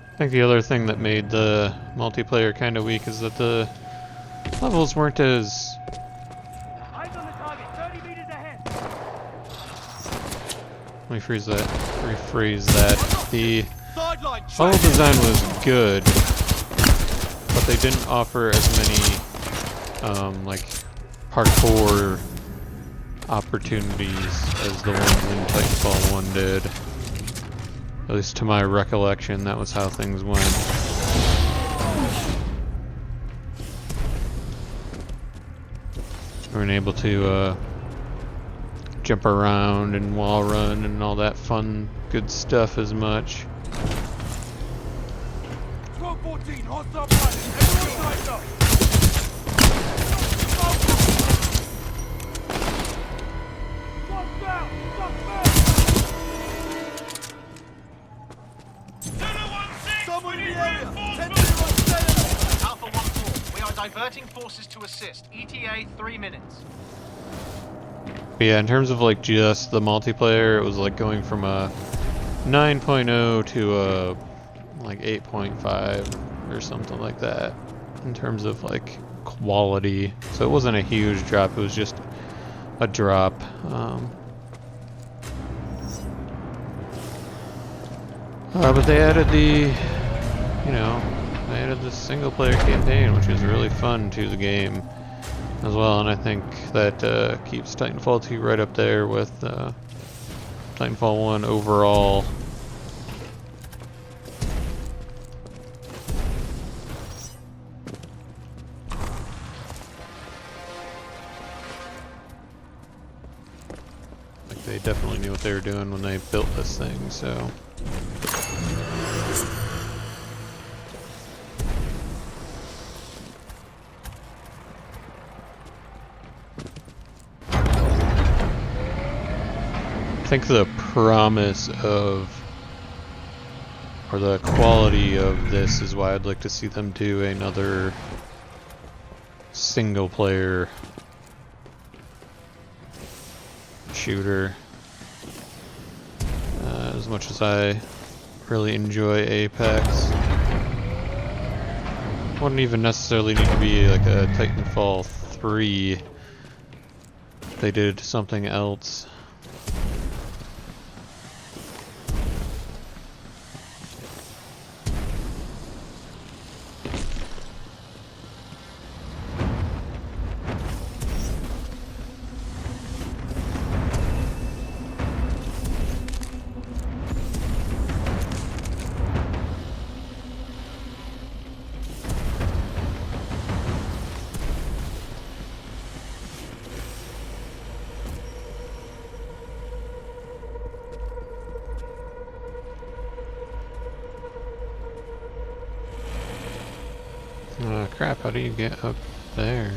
I think the other thing that made the multiplayer kind of weak is that the levels weren't as... Let me rephrase that. The level design was good, but they didn't offer as many like parkour opportunities as the ones in Titanfall 1 did. At least to my recollection, that was how things went. We weren't able to jump around and wall run and all that fun, good stuff as much. 12-14, hostile pilot. Everyone lined up. One down. Stop there. Someone in the area! Alpha 1-4, we are diverting forces to assist. ETA 3 minutes. But yeah, in terms of like just the multiplayer, it was like going from a 9.0 to a like 8.5 or something like that in terms of like quality. So it wasn't a huge drop, it was just a drop. But they added the, they added the single player campaign, which is really fun to the game as well, and I think that keeps Titanfall 2 right up there with Titanfall 1 overall. Like they definitely knew what they were doing when they built this thing, so. I think the promise of, or the quality of this is why I'd like to see them do another single player shooter. As much as I really enjoy Apex, wouldn't even necessarily need to be like a Titanfall 3. They did something else. Crap, how do you get up there?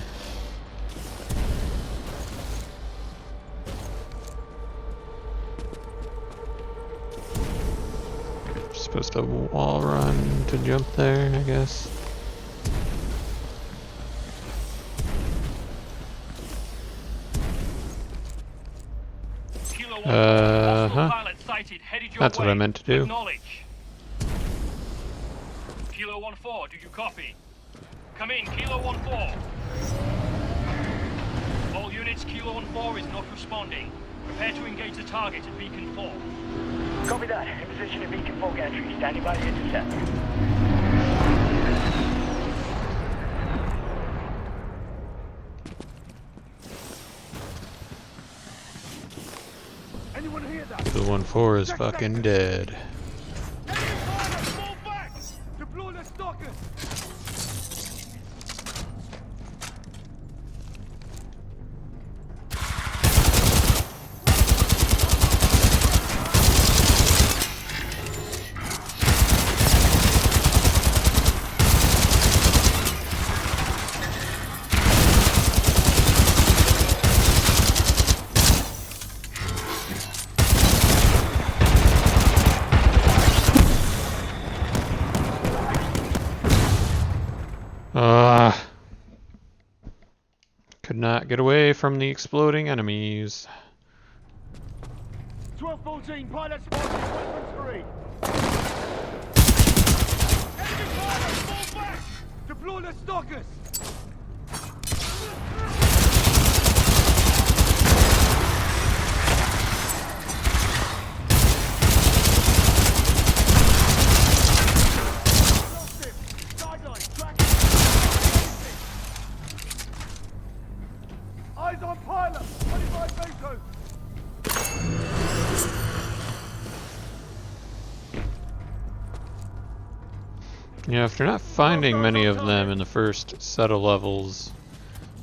Supposed to wall run to jump there, I guess. That's what I meant to do. Kilo 1-4, do you copy? Come in, Kilo 1-4. All units, Kilo 1-4 is not responding. Prepare to engage the target at Beacon 4. Copy that. In position at Beacon 4 gantry. Standing by to intercept. Anyone hear that? The 1-4 is fucking dead. Deploy the stalkers! Could not get away from the exploding enemies. 12-14, pilot spotted, weapons 3. Enemy pilot, fall back! Deploy the stalkers! Eyes on pilot! 25 Baco! Yeah, after not finding many of them in the first set of levels,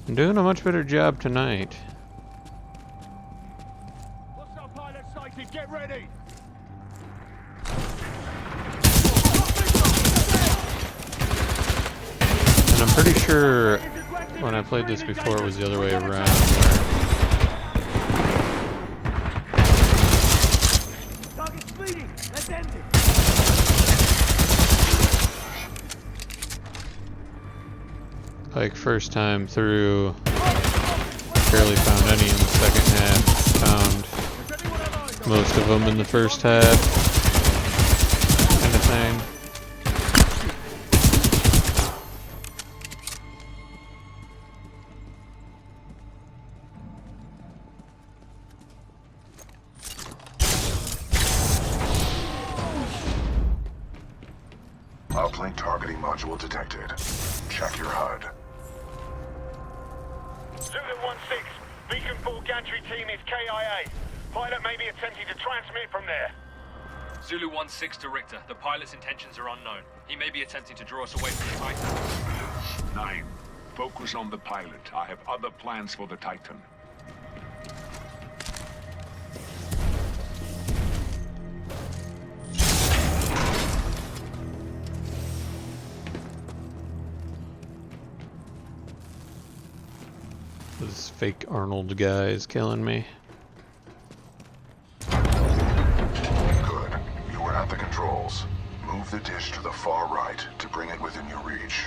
I'm doing a much better job tonight. Hostile pilot sighted, get ready! And I'm pretty sure when I played this before it was the other way around. Target speeding! Let's end it! Like first time through, barely found any in the second half, found most of them in the first half. uplink targeting module detected. Check your HUD. Zulu 1-6, Beacon 4 gantry team is KIA. Pilot may be attempting to transmit from there. Zulu 1-6 to Richter. The pilot's intentions are unknown. He may be attempting to draw us away from the Titan. 9. Focus on the pilot. I have other plans for the Titan. This fake Arnold guy is killing me. Good. You were at the controls. Move the dish to the far right to bring it within your reach.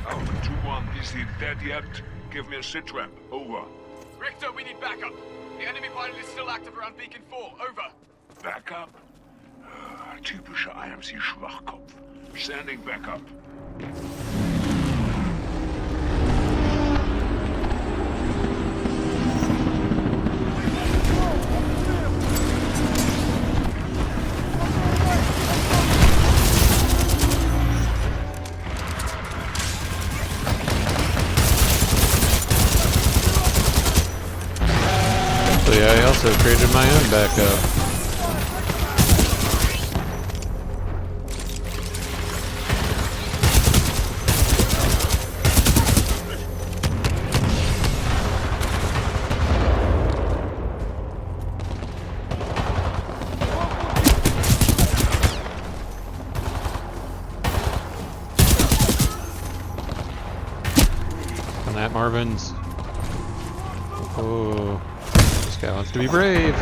Alpha 2-1, is he dead yet? Give me a sitrep. Over. Richter, we need backup. The enemy pilot is still active around Beacon 4. Over. Backup? Typischer IMC-Schwachkopf. Standing backup. So yeah, I also created my own backup. On that, Marvin's. Oh, this guy wants to be brave.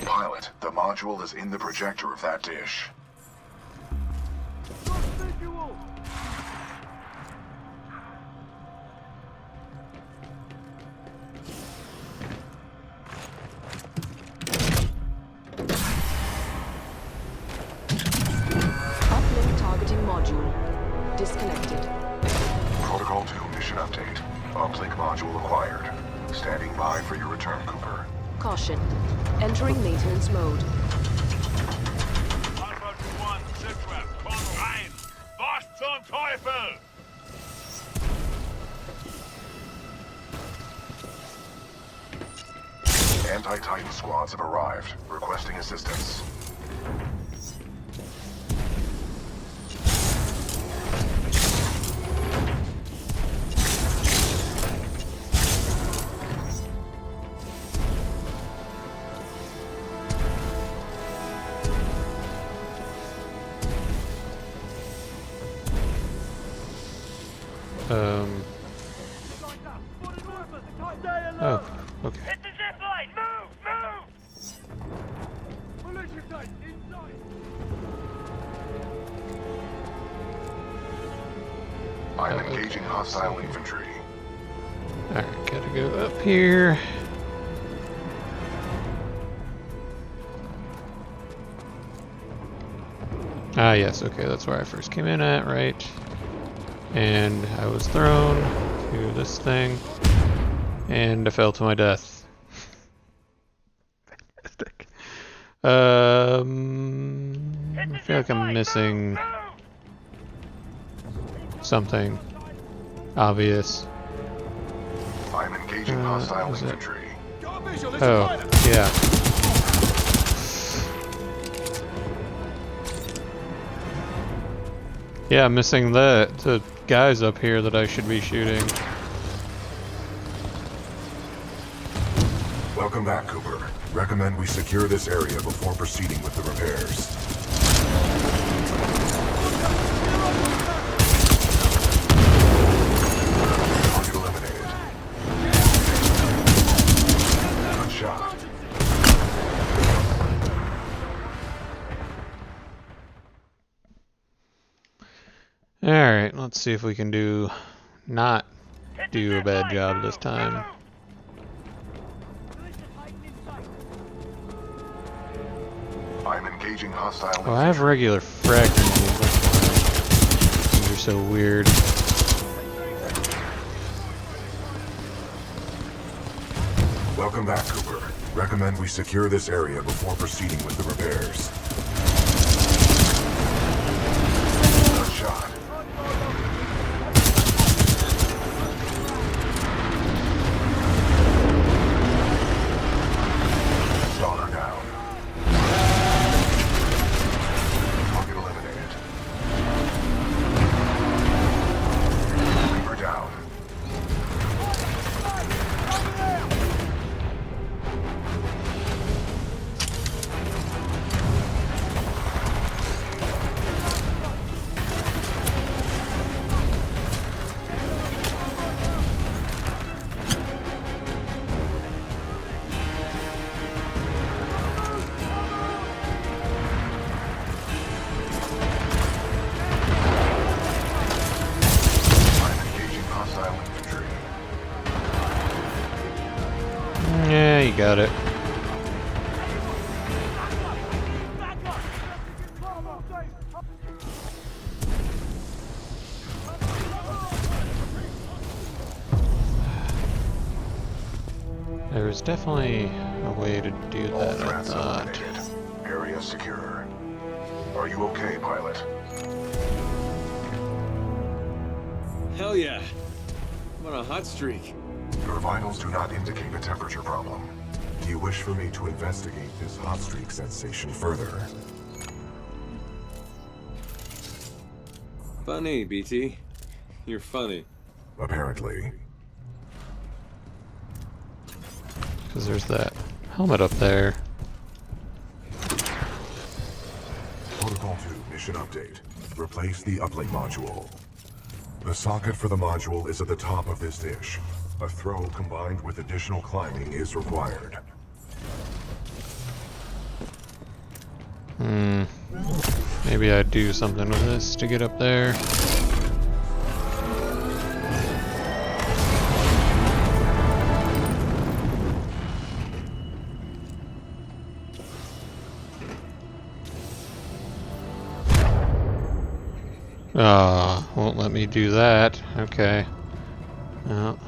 Pilot, the module is in the projector of that dish. Uplink targeting module. Disconnected. Protocol 2 mission update. Uplink module acquired. Standing by for your return, Cooper. Caution. Entering maintenance mode. Alpha 2-1, sitrep. Komm rein! Was zum Teufel? Anti-Titan squads have arrived, requesting assistance. Oh, okay. Hit the zip line! Move! Move! Militia tight, inside! I'm engaging hostile infantry. Alright, gotta go up here. Ah, yes, okay, that's where I first came in at, right? And I was thrown to this thing, and I fell to my death. Fantastic. I feel like I'm missing something obvious. I'm engaging hostile infantry. Oh, yeah. Yeah, I'm missing the guys up here that I should be shooting. Welcome back, Cooper. Recommend we secure this area before proceeding with the repairs. Target eliminated. Good shot. Alright, let's Let's see if we can not do a bad job this time. I'm engaging hostile. Oh, I have regular fragments. These are so weird. Welcome back, Cooper. Recommend we secure this area before proceeding with the repairs. Good shot. Stalker down. Target eliminated. Reaper down. Yeah, you got it. There was definitely a way to do that, I thought. Area secure. Are you okay, pilot? Hell yeah. I'm on a hot streak. Your vitals do not indicate a temperature problem. Do you wish for me to investigate this hot streak sensation further? Funny, BT. You're funny. Apparently. Because there's that helmet up there. Protocol 2, mission update. Replace the uplink module. The socket for the module is at the top of this dish. A throw combined with additional climbing is required. Maybe I'd do something with this to get up there. Ah, won't let me do that. Okay. Well.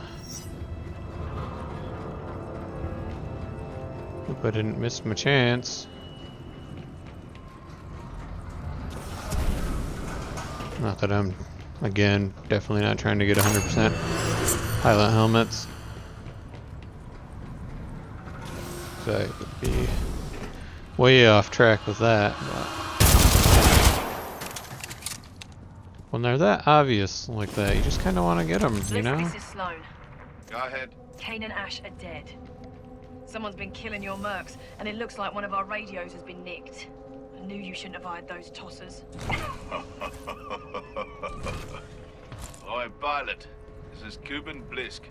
Hope I didn't miss my chance. Not that I'm, again, definitely not trying to get 100% pilot helmets. So I would be way off track with that. But when they're that obvious like that, you just kind of want to get them, you know? This is Sloan. Go ahead. Kane and Ash are dead. Someone's been killing your mercs, and it looks like one of our radios has been nicked. I knew you shouldn't have hired those tossers. Oi, pilot. This is Kuben Blisk.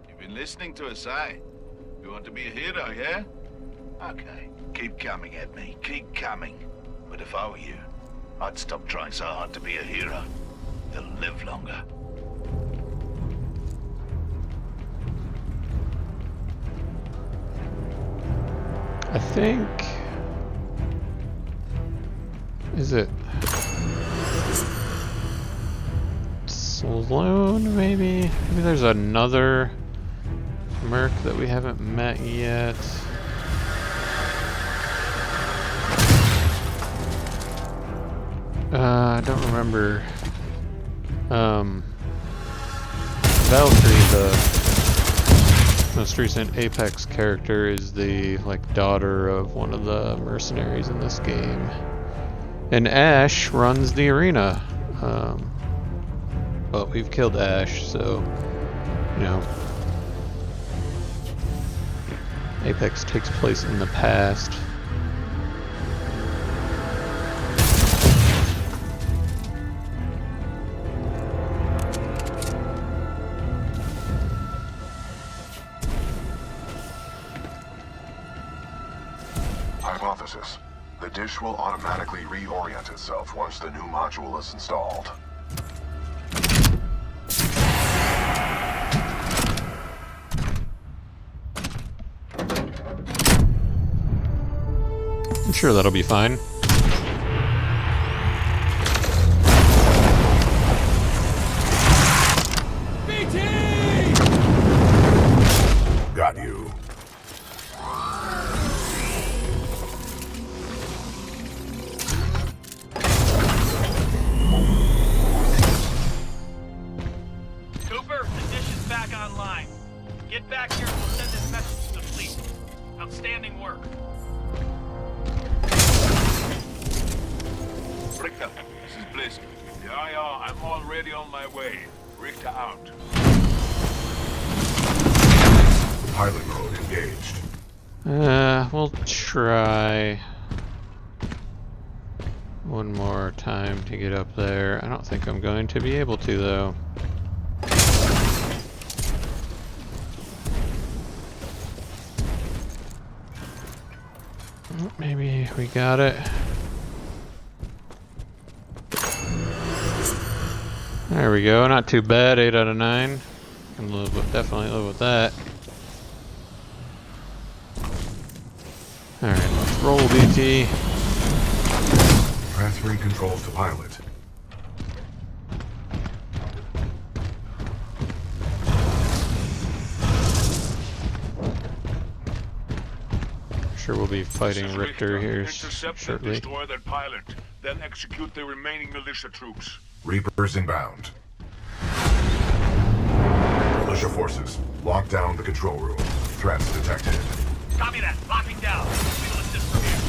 You've been listening to us, eh? You want to be a hero, yeah? Okay. Keep coming at me. Keep coming. But if I were you, I'd stop trying so hard to be a hero. They'll live longer. I think... Is it... Sloan, maybe? Maybe there's another merc that we haven't met yet. I don't remember. Valkyrie, the most recent Apex character, is the daughter of one of the mercenaries in this game, and Ash runs the arena. But we've killed Ash, so you know, Apex takes place in the past. Hypothesis. The dish will automatically reorient itself once the new module is installed. sure that'll be fine. Got you. Cooper, the dish is back online. Get back here and we'll send this message to the fleet. Outstanding work. Richter, this is Blisk. Yeah, I'm already on my way. Richter out. Pilot mode engaged. We'll try one more time to get up there. I don't think I'm going to be able to, though. Maybe we got it. There we go. Not too bad. 8 out of 9. Can live with, definitely live with that. Alright, let's roll, BT. Transferring controls to pilot. Sure we'll be fighting Richter here Intercept and shortly. destroy that pilot, then execute the remaining militia troops. Reapers inbound. Militia forces, lock down the control room. Threats detected. Copy that. Locking down. We'll assist from here.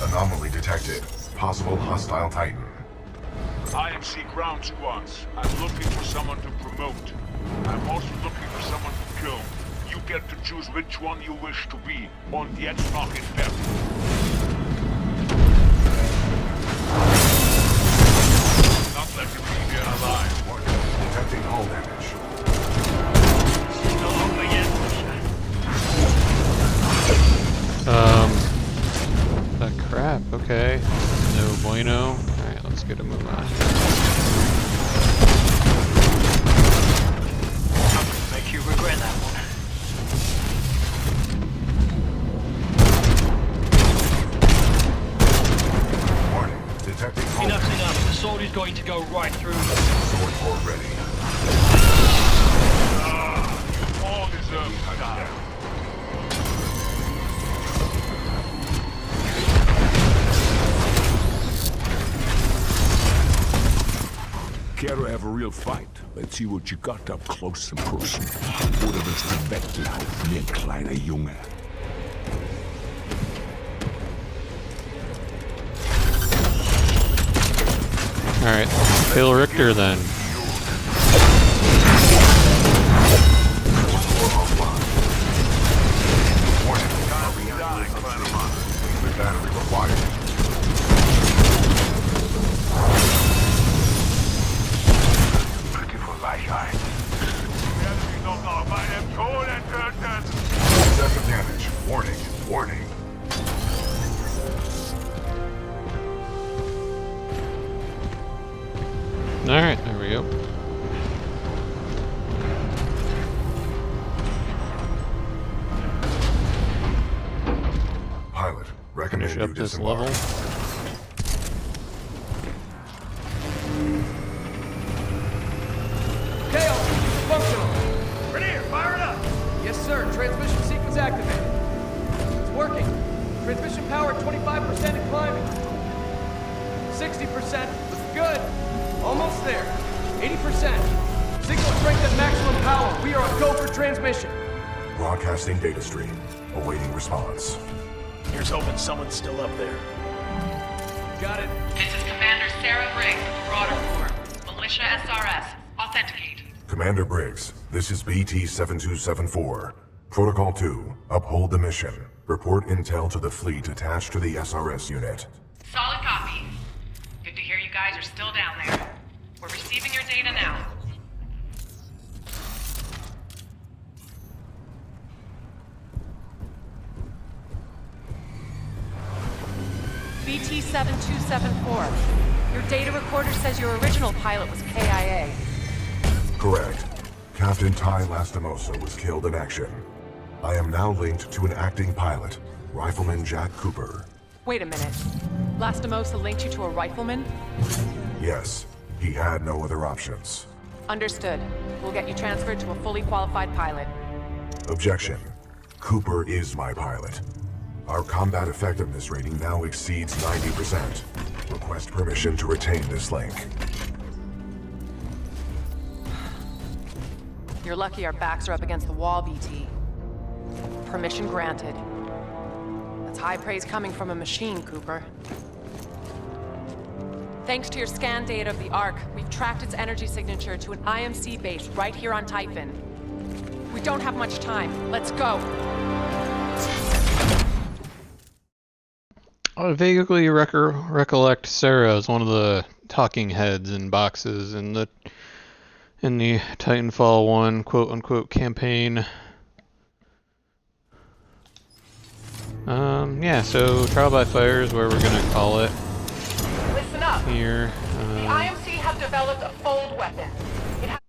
Anomaly detected. Possible hostile Titan. IMC ground squads. I'm looking for someone to promote. I'm also looking for someone to kill. You get to choose which one you wish to be. Und jetzt noch in Bett. Not let you be here alive. Detecting hull damage. Still open yet? That crap, okay. No bueno. Alright, let's get a move on. Make you regret that one. Warning. Detecting hull Enough's damage. enough. The sword is going to go right through them. Sword port ready. You all deserve to die. Care to have a real fight? Let's see what you got up close and personal. Oder willst du weglaufen wie ein kleiner Junge? Alright, kill Richter then. Battery required. Excessive damage. Warning. Warning. Alright, there we go. Pilot, recommend Finish you up this disembark. level. KO, functional. Rainier, fire it up! Yes, sir. Transmission sequence activated. It's working. Transmission power at 25% and climbing. 60%. Looking good. Almost there. 80%. Signal strength at maximum power. We are a go for transmission. Broadcasting data stream. Awaiting response. Here's hoping someone's still up there. Got it. This is Commander Sarah Briggs of the Marauder Corps. Militia SRS. Authenticate. Commander Briggs, this is BT-7274. Protocol 2, uphold the mission. Report intel to the fleet attached to the SRS unit. Solid copy. Good to hear you guys are still down there. We're receiving your data now. BT-7274. Your data recorder says your original pilot was KIA. Correct. Captain Ty Lastimosa was killed in action. I am now linked to an acting pilot, Rifleman Jack Cooper. Wait a minute. Lastimosa linked you to a rifleman? Yes, he had no other options. Understood. We'll get you transferred to a fully qualified pilot. Objection. Cooper is my pilot. Our combat effectiveness rating now exceeds 90%. Request permission to retain this link. You're lucky our backs are up against the wall, BT. Permission granted. That's high praise coming from a machine, Cooper. Thanks to your scan data of the Ark, we've tracked its energy signature to an IMC base right here on Typhon. We don't have much time. Let's go. I vaguely recollect Sarah as one of the talking heads in boxes in the Titanfall 1 quote-unquote campaign. Yeah, so Trial by Fire is where we're gonna call it. Listen up. Here. The IMC have developed a fold weapon. It has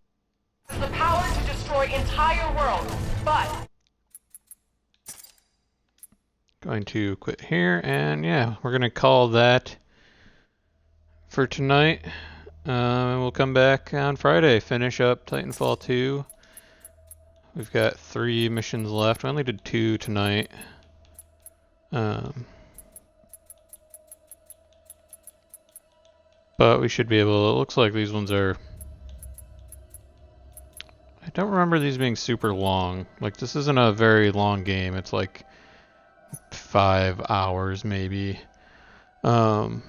the power to destroy entire worlds, but... Going to quit here, and yeah, we're gonna call that for tonight. We'll come back on Friday, finish up Titanfall 2. We've got 3 missions left. We only did 2 tonight. But we should be able, it looks like these ones are, I don't remember these being super long. Like, this isn't a very long game. It's like 5 hours maybe. So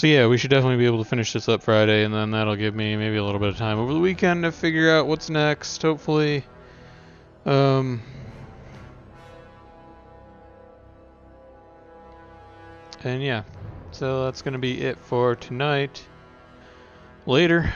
yeah, we should definitely be able to finish this up Friday, and then that'll give me maybe a little bit of time over the weekend to figure out what's next, hopefully. And yeah, so that's gonna be it for tonight. Later.